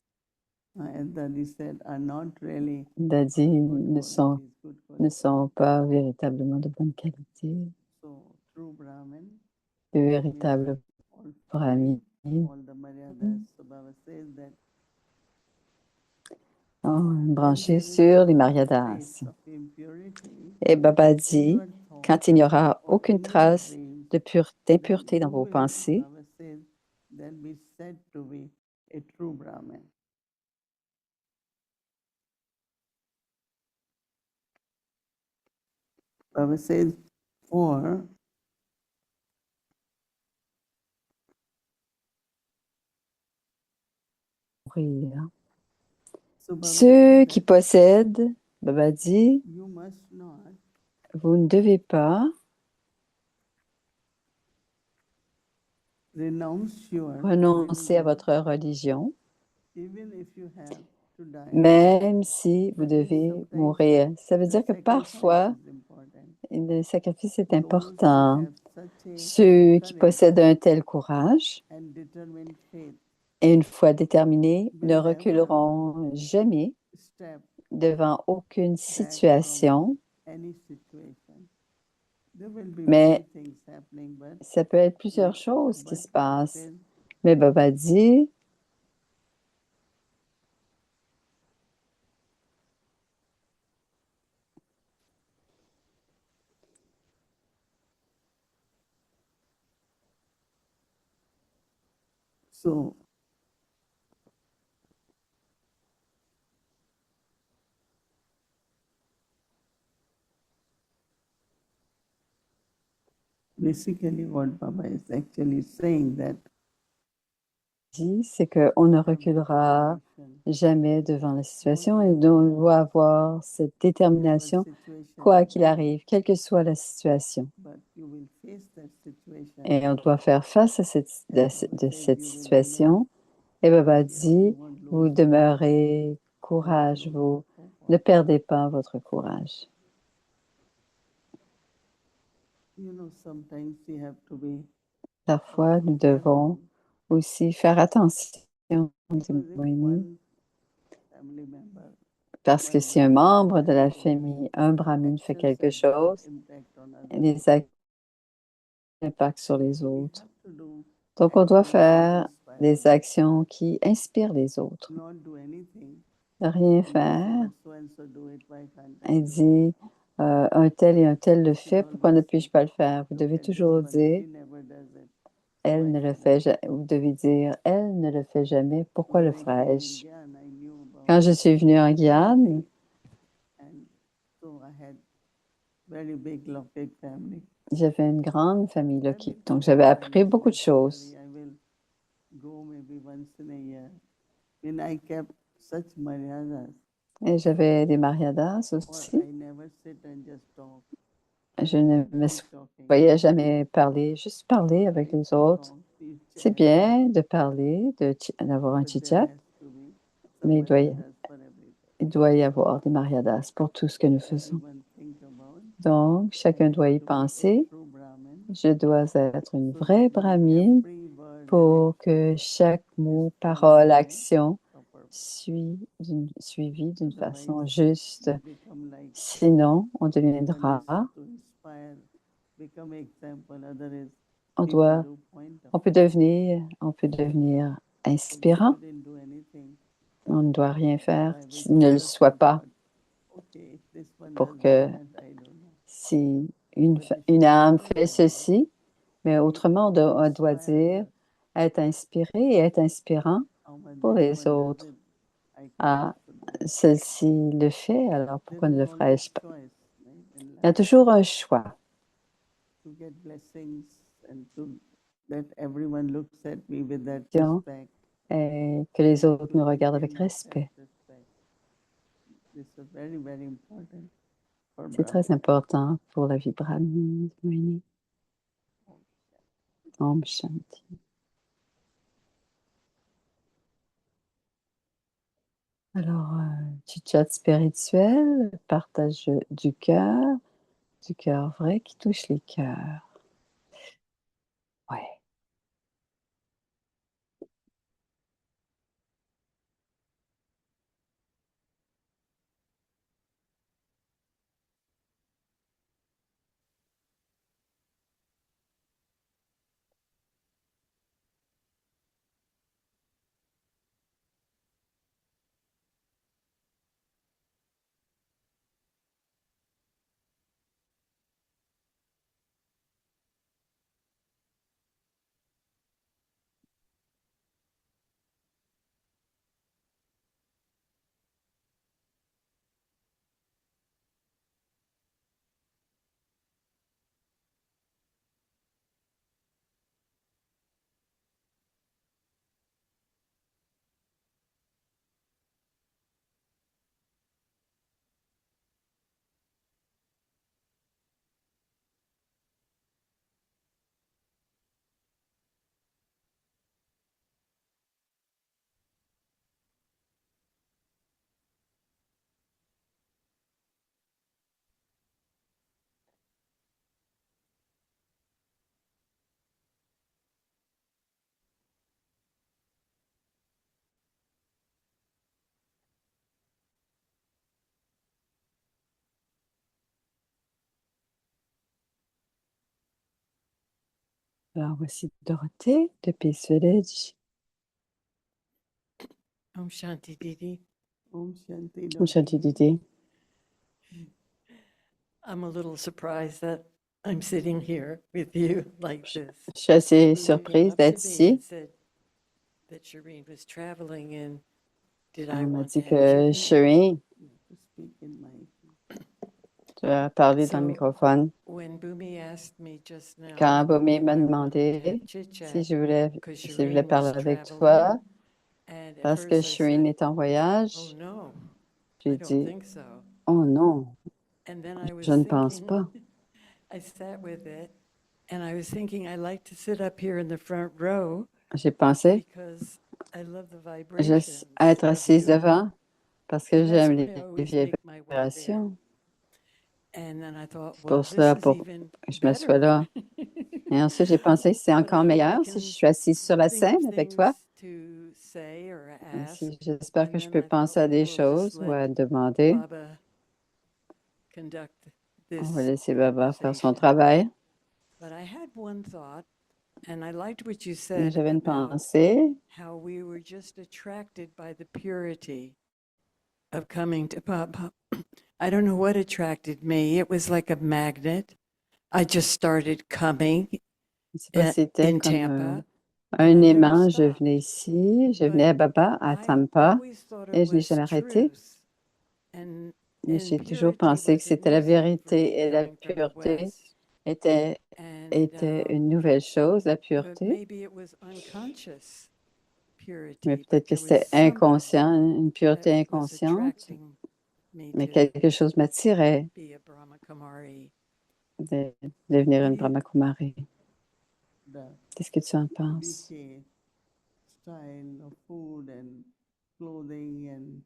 as Daddy said, are not really Daddy ne sont pas véritablement de bonne qualité. So, true Brahmin, De véritables brahmins. all the Maryadas, so Baba says that Branchés sur les Maryadas. Et Baba dit, quand il n'y aura aucune trace d'impureté dans vos pensées, Baba says, or mourir. Ceux qui possèdent, Baba dit, you must not vous ne devez pas renounce your renoncer à votre religion even if you have to die, Même si vous that means devez sometimes mourir. Ça veut the dire que sacrifice parfois, is important. le sacrifice est Those who important. have such a Ceux qui courage possèdent un tel courage and determined faith et une foi déterminée ne will never reculeront jamais step devant aucune back from situation, any situation. There will be mais many things happening, but ça peut être plusieurs like choses qui Baba se passent. said, Mais Baba dit, so basically what Baba is actually saying that c'est qu'on ne have reculera determination, jamais devant la situation et on doit avoir cette whatever détermination, situation quoi you qu'il are in, arrive, quelle que soit la situation. but you will face that situation Et on doit faire face à and Baba said cette you will remain situation. Et Baba courageous, dit, you won't vous lose demeurez don't courage, lose vous hope ne of it. perdez pas votre courage. You know, sometimes we have to be Parfois, also nous devons careful aussi faire attention, because if Moïni, one family member, parce que one si un brahmin membre de la does something, famille, un brahmine fait actions quelque have great chose, impact on others. les actes ont un impact sur les We autres. have to do Donc, on doit actions that faire inspire des others, actions qui inspirent les autres. not do anything Ne rien and just say, faire. but so and so do it, why can't I Elle do it? dit, un tel et un tel le You should fait, pourquoi ne always puis-je say, pas le faire? Vous look devez at this toujours one, dire, she never does it, so elle why ne le can't fait I? jamais. Vous devez dire, elle ne le fait jamais, pourquoi When le I came in ferais-je? Gyan, I knew about Quand je suis venue en Guyane, and so I had very big Lokek family. j'avais une grande famille I've Loki, been donc told j'avais that I'm appris beaucoup de choses. secretary. I will go maybe once in a year. When I kept such maryadas, Et j'avais des mariadas or aussi. I never sit and just talk. Je ne me Keep talking. voyais jamais parler, juste parler avec Right? les You autres. talk, you C'est chat, bien de parler, d'avoir un but there chit-chat, has to be mais some maryadas for everything. il doit y avoir des mariadas pour tout ce que nous faisons. Everyone think about. Donc, I chacun have doit y to be a penser. true Brahmin. Je dois être une So vraie that my brahmine every word and pour que action chaque mot, is parole, following a action proper path. suivi d'une façon Otherwise, juste. we become like Sinon, on one deviendra, is to inspire, become example, other is on people doit, do point on out. peut devenir So we inspirant. shouldn't do anything. On ne doit rien faire Why we qui ne le just soit pas thought, okay, if this one pour does, why que can't I do that? si But it une should be âme fait otherwise. ceci, mais autrement, on doit Inspire dire others. être inspiré et être inspirant How much pour this les one does autres. it, I can Ah, also do it. celle-ci le fait, alors There pourquoi ne is le always ferais-je pas? choice, right, in Il y a life toujours un choix to get blessings and to that everyone looks at me with that Tiens, respect. et que les autres To nous regardent avec retain that respect. respect. This is very, very important for C'est Brahma. très important pour la vie brahmine. Moïni. Om Shanti. Alors, chit-chat spirituel, partage du cœur vrai qui touche les cœurs. Ouais. Alors voici Dorothée de Peace Village. Om Shanti Didi. Om Shanti. Om Shanti Didi. I'm a little surprised that I'm sitting here with you like this. Je suis assez When you came surprise up to d'être me ici. and said that Shireen was traveling and did I On m'a want dit to have que Shireen? Shireen, To speak in my tu as parlé dans le So microphone. when Bhumi asked me just now Quand Bomi if m'a I wanted to demandé have si chit-chat je voulais, because si je voulais Shireen parler was avec traveling, toi, and at parce que first I Shireen said, est en oh voyage, no, j'ai I don't dit, think so. oh non, And then I was je ne pense thinking, pas. I sat with it, and I was thinking I like to sit up here in the front row J'ai pensé because I love the juste vibrations être of assise you. devant parce que And that's j'aime why les I always make my way there. vibrations. And then I thought, C'est well, pour this cela is pour even que je m'assoie better. là. Et ensuite, j'ai pensé que c'est But I encore hope I meilleur si can je suis assise sur la think of scène avec toi. things to say or Et ask. j'espère And que je then peux I thought, penser à well, des we'll just choses ou à let demander. Baba conduct On va this laisser Baba faire son conversation. travail. But I had one thought, and I liked what you Mais said j'avais une about pensée. how we were just attracted by the purity of coming to Baba. I don't know what attracted me. It was like a magnet. I just started coming Je ne sais pas si c'était in comme Tampa, un and I never aimant. Je stopped. venais ici, je But venais à Baba, à I Tampa, always thought et it je n'ai was jamais arrêté. truth. And, Mais and j'ai toujours purity pensé que was a c'était new la thing for vérité me et la coming from the pureté West. était, And était une nouvelle chose, la but pureté. maybe it was unconscious Mais purity, but peut-être que there was c'était something inconscient, une pureté that was inconsciente, attracting me mais to quelque chose m'attirait be a Brahma Kumari. de devenir What une do you, Brahma Kumari. the Qu'est-ce que tu en penses? BK style of food and clothing and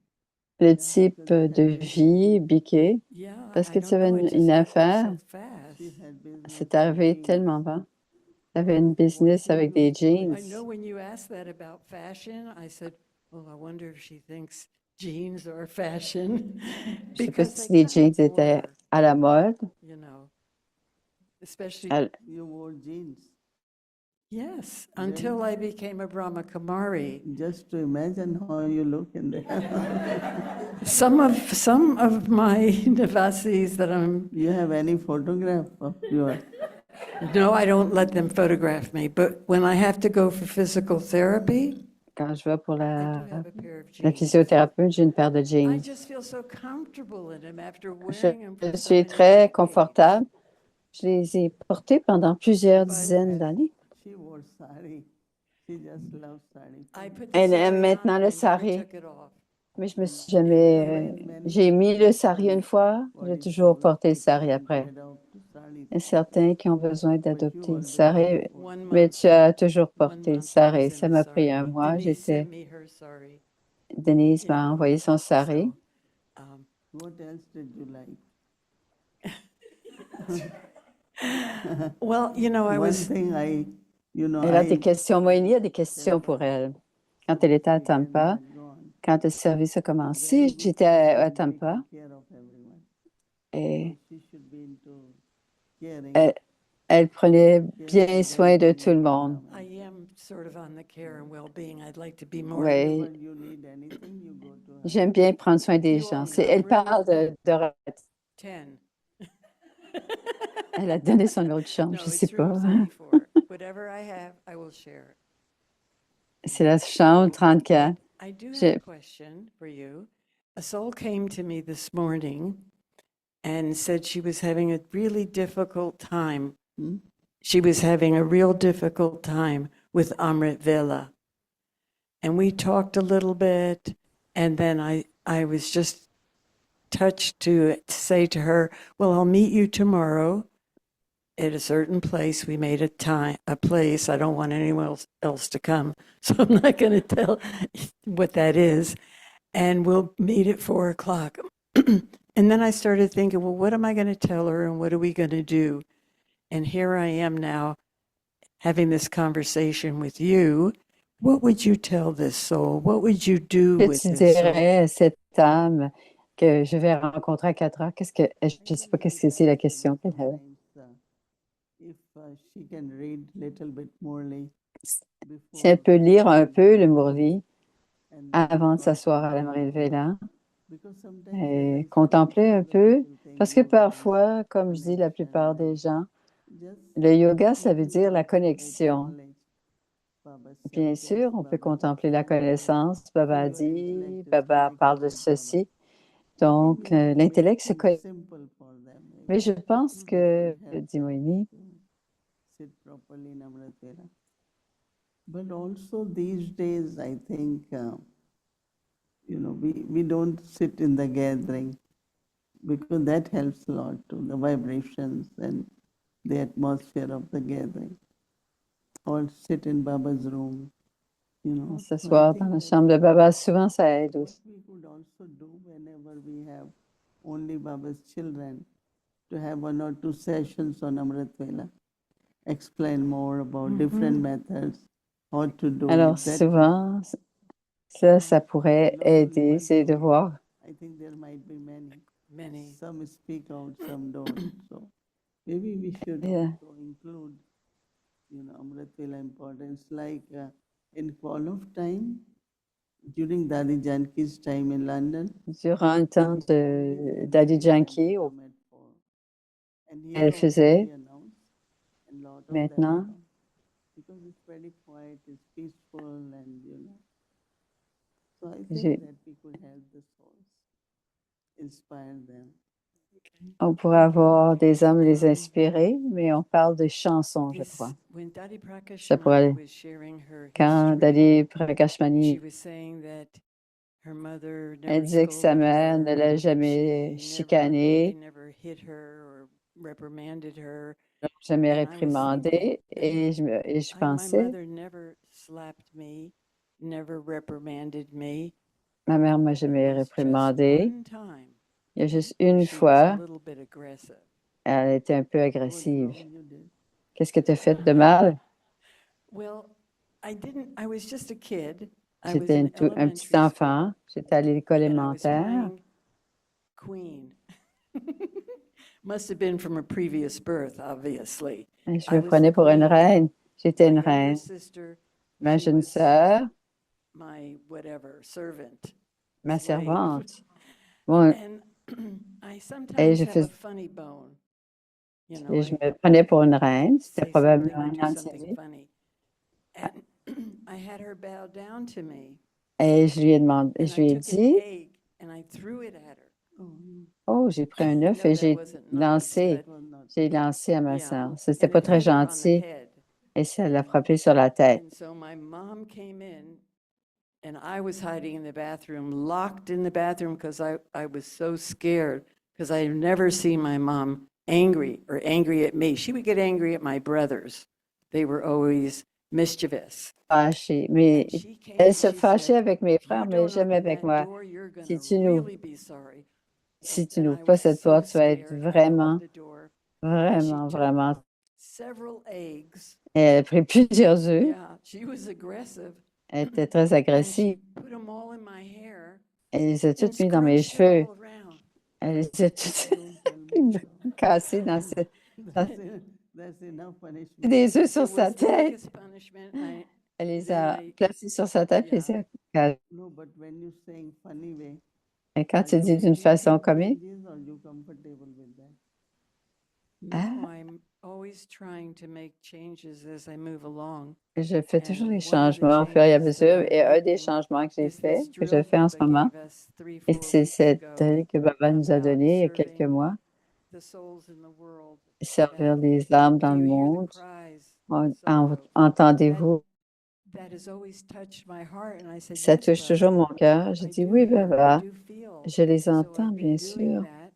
Le yeah, type because she de had business. vie, Biquet, yeah, parce I que tu don't avais know, it une just happened affaire, so fast. She had business c'est with arrivé jeans. tellement vite. Tu avais une What business she avec des looks jeans. like. I know when you asked that about fashion, I said, well, I wonder if she thinks jeans are fashion Je sais pas because they si les kind jeans of étaient were, à la mode. you know, especially, You wore jeans. yes, Really? until I became a Brahma Kumari. Just to imagine how you look in there. Some of my Navasis that I'm, You have any photograph of your no, I don't let them photograph me, but when I have to go for physical therapy, Quand je vais pour I la, do have a pair of la jeans. physiothérapeute, j'ai une paire de I jeans. just feel so comfortable in them after Je, wearing them for je so suis many très decades. confortable. Je les ai portés pendant plusieurs But dizaines d'années. she wore sari. She just loves sari. I put the Elle aime sari maintenant on le and I never sari, took it off. mais je me suis You jamais. made many J'ai mis le sari sari, une fois, what j'ai do you toujours call, porté le sari people après. to adopt sari. Il y a certains qui ont besoin But you d'adopter le always sari, wore. One mais month, tu as toujours 1 porté le month I sari. was Ça in a m'a pris un sari. mois. Denise J'étais. sent me her sari. Denise You m'a know, envoyé son sari. so, What else did you like? well, you know, I One was, thing Elle a des I questions. Moi, il y a des questions pour elle. Quand elle était à weekend Tampa, had gone. quand le service a Very commencé, good j'étais à in Tampa taking care of everyone. et So she should be into caring. elle, elle prenait Care bien and soin de well-being tout le of the monde. I Brahmins. am sort of on the care and well-being. I'd like to be more. Oui, Whenever you need anything, you go to her. j'aime bien prendre soin des You gens. all Elle come parle really de. 10. Elle a donné son numéro de chambre, No, je it's sais room pas. 34. Whatever I have, I will share. C'est la chambre 34. I do have J'ai- a question for you. A soul came to me this morning and said she was having a really difficult time. Hmm? She was having a real difficult time with Amrit Vela. And we talked a little bit, and then I was just touched to say to her, well, I'll meet you tomorrow at a certain place. We made a place. I don't want anyone else to come, so I'm not going to tell what that is. And we'll meet at 4:00. And then I started thinking, well, what am I going to tell her and what are we going to do? And here I am now having this conversation with you. What would you tell this soul? What would you do Que with tu this soul? dirais à cette âme que je vais rencontrer à 4 heures? Je ne sais pas qu'est-ce que c'est la question qu'elle avait. if she can read little bit morely Si elle before peut lire un peu le and Murli then avant de talk s'asseoir à la about Marée Vela because sometimes as et I speak, contempler un other peu, people think parce que yoga is parfois, comme je dis la plupart connection des gens, and just le yoga, ça veut little dire la bit connexion. acknowledge Baba's Bien sentence, sûr, on peut Baba has contempler la said, or connaissance. Baba a your dit, intellect is Baba parle connected de with Baba. ceci. I think Donc, it's l'intellect se very connecte. simple for them. Mais je pense That que, could help dit them Moïni, to sit properly in Amrit Vela. But also these days, I think, we don't sit in the gathering because that helps a lot to the vibrations and the atmosphere of the gathering. Or sit in Baba's room, So I s'asseoir dans think la that chambre de Baba, souvent ça aide what aussi. we could also do whenever we have only Baba's children, to have 1 or 2 sessions on Amrit Vela, explain more about different methods, how to do Alors, it. That souvent, ça pourrait not only aider, one c'est de guru, voir. I think there might be many. Many. Some speak out, some don't. So maybe we should Yeah. also include, Amrit Vela importance. Like in Call of Time, during Dadi Janki's time in London, Durant le temps de Daddy Janki, elle faisait maintenant. because it's very quiet, it's peaceful, and So I J'ai- think that we could help the souls, inspire them. On pourrait avoir des hommes les inspirer, mais on parle de chansons, je crois. When Dadi Prakash Ça pourrait aller. was sharing her Quand history, Daddy she Prakashmani, was saying that her mother elle never disait que sa scolded mère ne her. l'a She jamais they chicanée, never hit her or reprimanded her. jamais And I was réprimandée, thinking that et je my pensais, mother never slapped me, never reprimanded me. ma mère m'a jamais It was just réprimandée. one time Il y a juste where une she was a fois, little bit aggressive. elle était un peu What agressive. wrong you did? Qu'est-ce que tu as fait de mal? Well, I was just a kid. I was J'étais in un petit elementary enfant, school, j'étais à l'école and I was élémentaire. playing Queen. Must have been from a previous birth, obviously. Et je I me was prenais pour une queen. reine. J'étais My une younger reine. sister, Ma she jeune was sœur, my whatever servant, ma slave. servante. Bon, And I et sometimes je, have a fais, funny bone. You know, et je I me prenais pour une reine. C'était say something probablement or un do something anti. funny. And I had her bow down to me. Et je lui ai demandé, And je I lui ai took an dit, egg and I threw it at her. oh, j'ai pris un I œuf know et that j'ai wasn't nice, lancé, but It was not. j'ai lancé à ma yeah. sœur. C'était And pas it très hit her on the gentil. head. Et ça l'a frappé sur la tête. And so my mom came in, and I was hiding in the bathroom, locked in the bathroom because I was so scared because I had never seen my mom angry or angry at me. She would get angry at my brothers. They were always mischievous. Fâchée. Mais And she came elle and se she fâchait said, avec mes "You frères, mais don't jamais open avec that moi. door, you're Si gonna tu n'ouvres, really be sorry." si tu And n'ouvres I pas was cette so porte, tu vas être scared. I opened vraiment, the door, and she vraiment, took vraiment. several eggs. Et elle a pris plusieurs œufs. Yeah, she was aggressive. Elle était très And agressive. she put them all in my hair Elle les a and toutes mis dans mes scrunched it cheveux. all around. Elle les a toutes Don't tell me so. cassées dans That's, that's enough punishment. des œufs sur It sa was the tête. biggest punishment. Elle les then a placés sur sa tête, puis yeah. elle les a cassés. No, but when you saying funny way, Et quand are tu you dis d'une making façon some comique, changes or you comfortable with that? No, I'm always trying to make changes as I move along. je fais And toujours des one of the changements au fur et à changes that mesure. I'm Et un des making changements que j'ai is fait, this que je drill fais en Baba ce moment, gave us 3, et 4 c'est weeks cette ago drill que Baba nous a about donnée il y a quelques serving mois, the souls in the world. servir And les âmes dans do le you hear the monde. cries En- of sorrow? Entendez-vous? That has always touched my heart. And I said, Ça yes, touche toujours Baba, mon cœur. J'ai I dit do oui, hear, I Baba. do feel. Je les So entends, I've bien been doing sûr. that,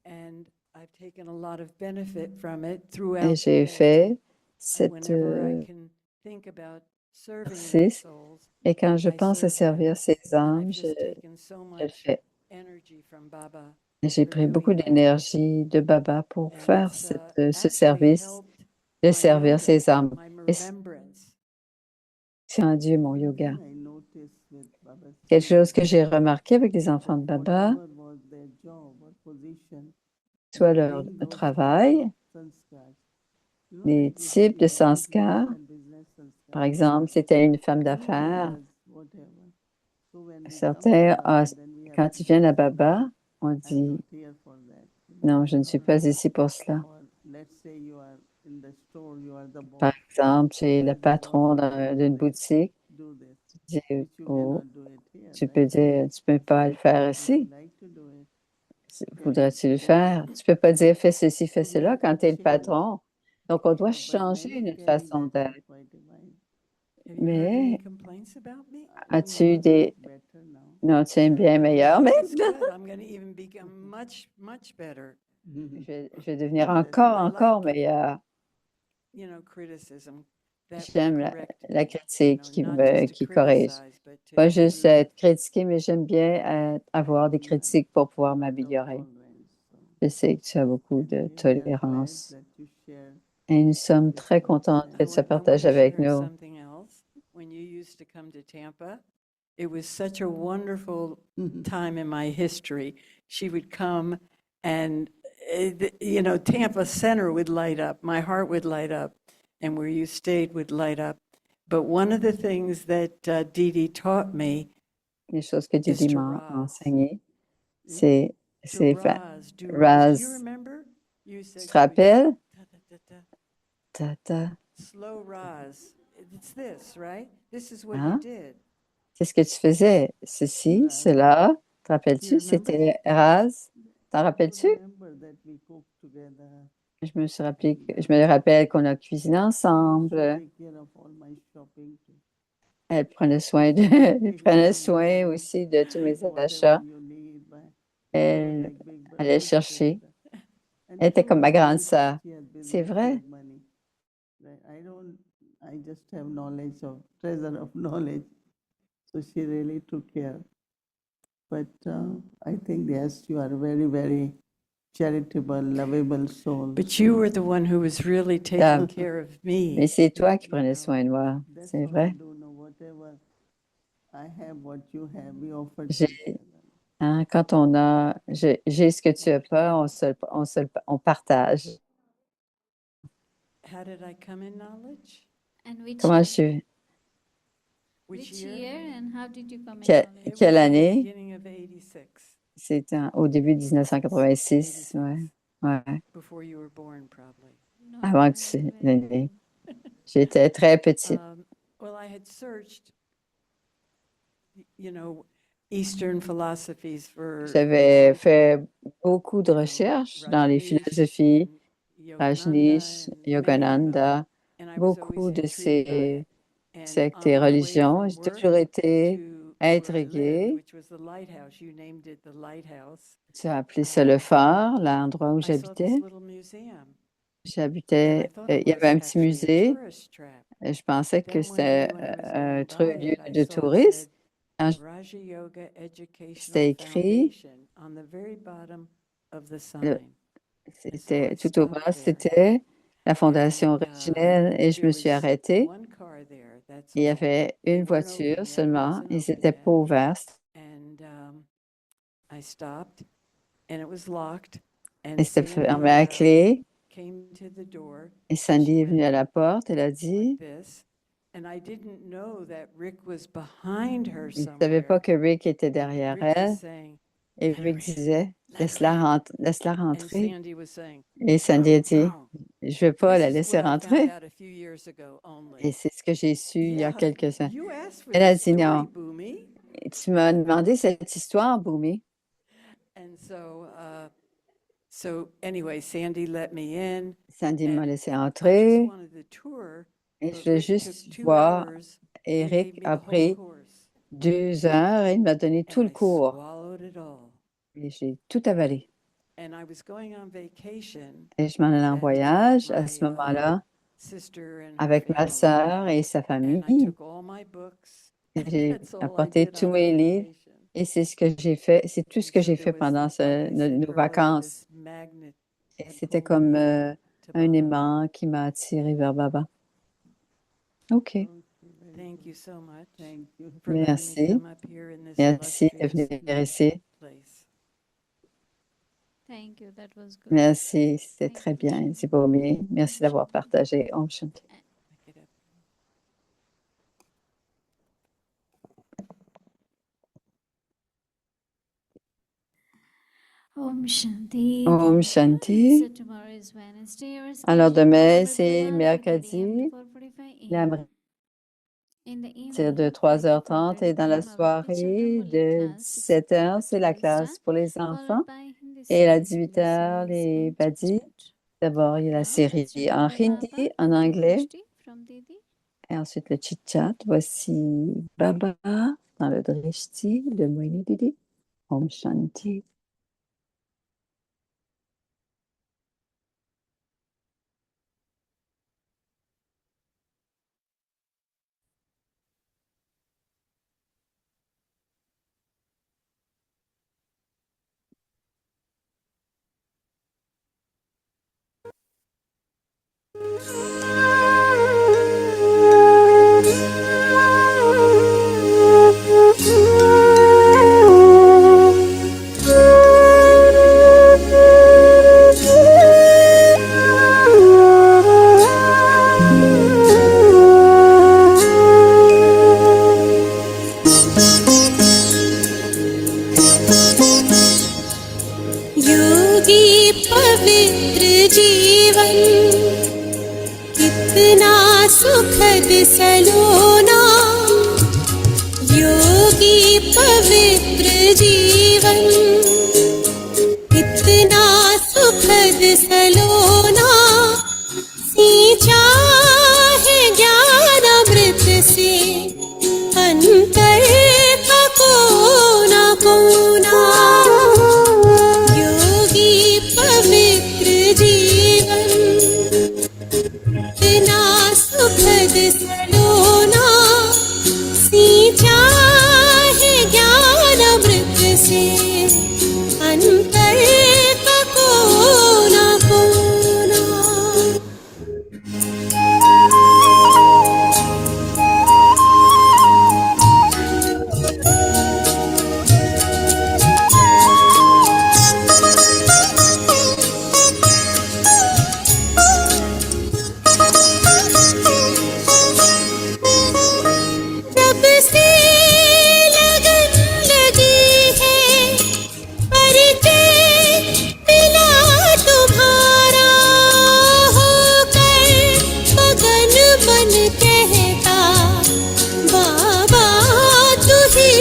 and I've taken a lot of benefit from it Et throughout the j'ai day. fait cette Whenever I can think about serving those exercice. souls, Et quand je I pense à serve them. servir ces And âmes, I've je just taken so le much fais. energy from Baba Et j'ai for pris beaucoup doing that. d'énergie de Baba pour And faire it's ce actually service, helped de my servir yoga, ces âmes. my Et c'est remembrance. rendu mon yoga. I noticed with Baba's Quelque children, chose que j'ai remarqué avec les enfants de Baba, whatever was their job or position, soit they leur bring those travail, sanskars les types de sanskars. Par exemple, c'était une femme d'affaires. Certains, quand ils viennent à Baba, on dit, non, je ne suis pas ici pour cela. Par exemple, c'est le patron d'une boutique. Tu dis, oh, tu peux dire, tu peux pas le faire ici. Voudrais-tu le faire? Tu peux pas dire, fais ceci, fais cela quand tu es le patron. Donc, on doit changer notre façon d'être. Have you heard any Mais complaints about me? as-tu des... Non, tu es bien meilleur That's maintenant. good. I'm going to even become much, much better. Je vais devenir I encore like, meilleur. Criticism. That J'aime will la correct me, critique not just to qui corrige. criticize, but to Pas juste improve. être critiqué, mais j'aime bien avoir des critiques pour pouvoir m'améliorer. Je sais que tu as beaucoup de tolérance. Et nous sommes très contents que tu partages avec nous. Something else. When you used to come to Tampa, it was such a wonderful time in my history. She would come and, Tampa Center would light up. My heart would light up. And where you stayed would light up. But one of the things that Dee Dee taught me Les choses que Didi to m'a rise. enseignées, c'est to rise, do rise. Do you remember? You Tu said te rappelles? da, da, da, da. Ta, ta. Slow rise. It's this, right? This is what Hein? you did. C'est ce que tu faisais. Ceci, cela. Te rappelles-tu? C'était rase. T'en rappelles-tu? Je me rappelle qu'on a cuisiné ensemble. Elle prenait soin elle prenait soin aussi de tous mes achats. Elle allait chercher. Elle était comme ma grande sœur. C'est vrai? I just have knowledge of treasure of knowledge. So she really took care. But I think, yes, you are very, very charitable, lovable soul. But you were the one who was really taking care of me. Mais c'est toi qui prenais soin de moi. C'est vrai? I have what you have, we offer Quand j'ai ce que tu as pas, on partage. How did I come in knowledge? And which Comment year? je Which year and how did you come in Quelle, knowledge? quelle It was the année? beginning of 86, C'était au début de 1986. Ouais. before you were born, probably. No, Avant que I tu was sois very né. J'étais très petite. Well, I had searched, Eastern philosophies for J'avais fait beaucoup de recherches dans les philosophies, Rajneesh, Yogananda, beaucoup de ces sectes et religions. J'ai toujours été intriguée. Tu as appelé ça le phare, l'endroit où j'habitais. Il y avait un petit musée. Et je pensais que c'était un lieu de tourisme. Quand c'était écrit, c'était tout au bas, c'était la fondation originelle et je me suis arrêtée. Il y avait une voiture seulement, ils n'étaient pas ouverts. Et c'était fermé à clé. Et Sandy est venue à la porte, elle a dit, je ne savais pas que Rick était derrière elle. Et Rick disait, laisse-la rentrer. Et Sandy a dit, je ne vais pas la laisser rentrer. Et c'est ce que j'ai su il y a quelques années. Elle a dit non. Tu m'as demandé cette histoire, Bhumi. Sandy m'a laissé entrer. Et je voulais juste voir. Eric a pris 2 heures et il m'a donné tout le cours. Et j'ai tout avalé. Et je m'en allais en voyage à ce moment-là avec ma sœur et sa famille. J'ai apporté tous mes livres et c'est ce que j'ai fait. C'est tout ce que j'ai fait pendant nos vacances. Et c'était comme un aimant qui m'a attiré vers Baba. OK. Merci. Merci de venir ici. Thank you. That was good. Merci, c'était Thank très you, bien, Shanti. Zibomé. Merci d'avoir Shanti. partagé. Om Shanti. Om Shanti. Om Thank Shanti. you. So tomorrow is Wednesday. Our Alors schedule demain, for c'est Amrit Vela, 2:30 mercredi, a.m. to 4:45 la a.m. In the partir evening, de 5 to 3h30 et 4:30 dans la p.m. our Bhakti soirée Chandramali de class, 17h, c'est la 6:30 classe start, pour les followed enfants. by Hindi Et à songs, 18h, blessings les and badis. judgment. D'abord, il y a la Now, série let's en remember Baba hindi, en with a anglais, Drishti from Didi. et ensuite le chit-chat. Voici Baba dans le Drishti de Moini Didi. Om Shanti. योगी पवित्र जीवन कितना सुखद सलोना, योगी पवित्र जीवन कितना सुखद सलोना, सींचा है ज्ञानामृत से अंतर का कोना कोना, योगी पवित्र जीवन कितना सुखद सलोना, सींचा है ज्ञानामृत से अंतर का कोना कोना। जब से लगन लगी है परिचय मिला तुम्हारा, होकर मगन मन कहता बाबा तू ही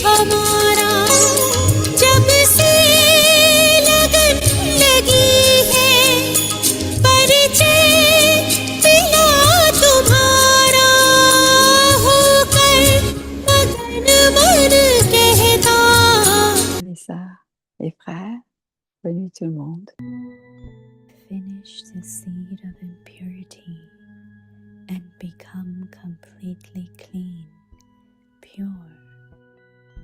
हमारा। जब से लगन लगी है परिचय मिला तुम्हारा, होकर मगन मन कहता। Les sœurs, les frères, venez tout le monde. Finish the seed of impurity and become completely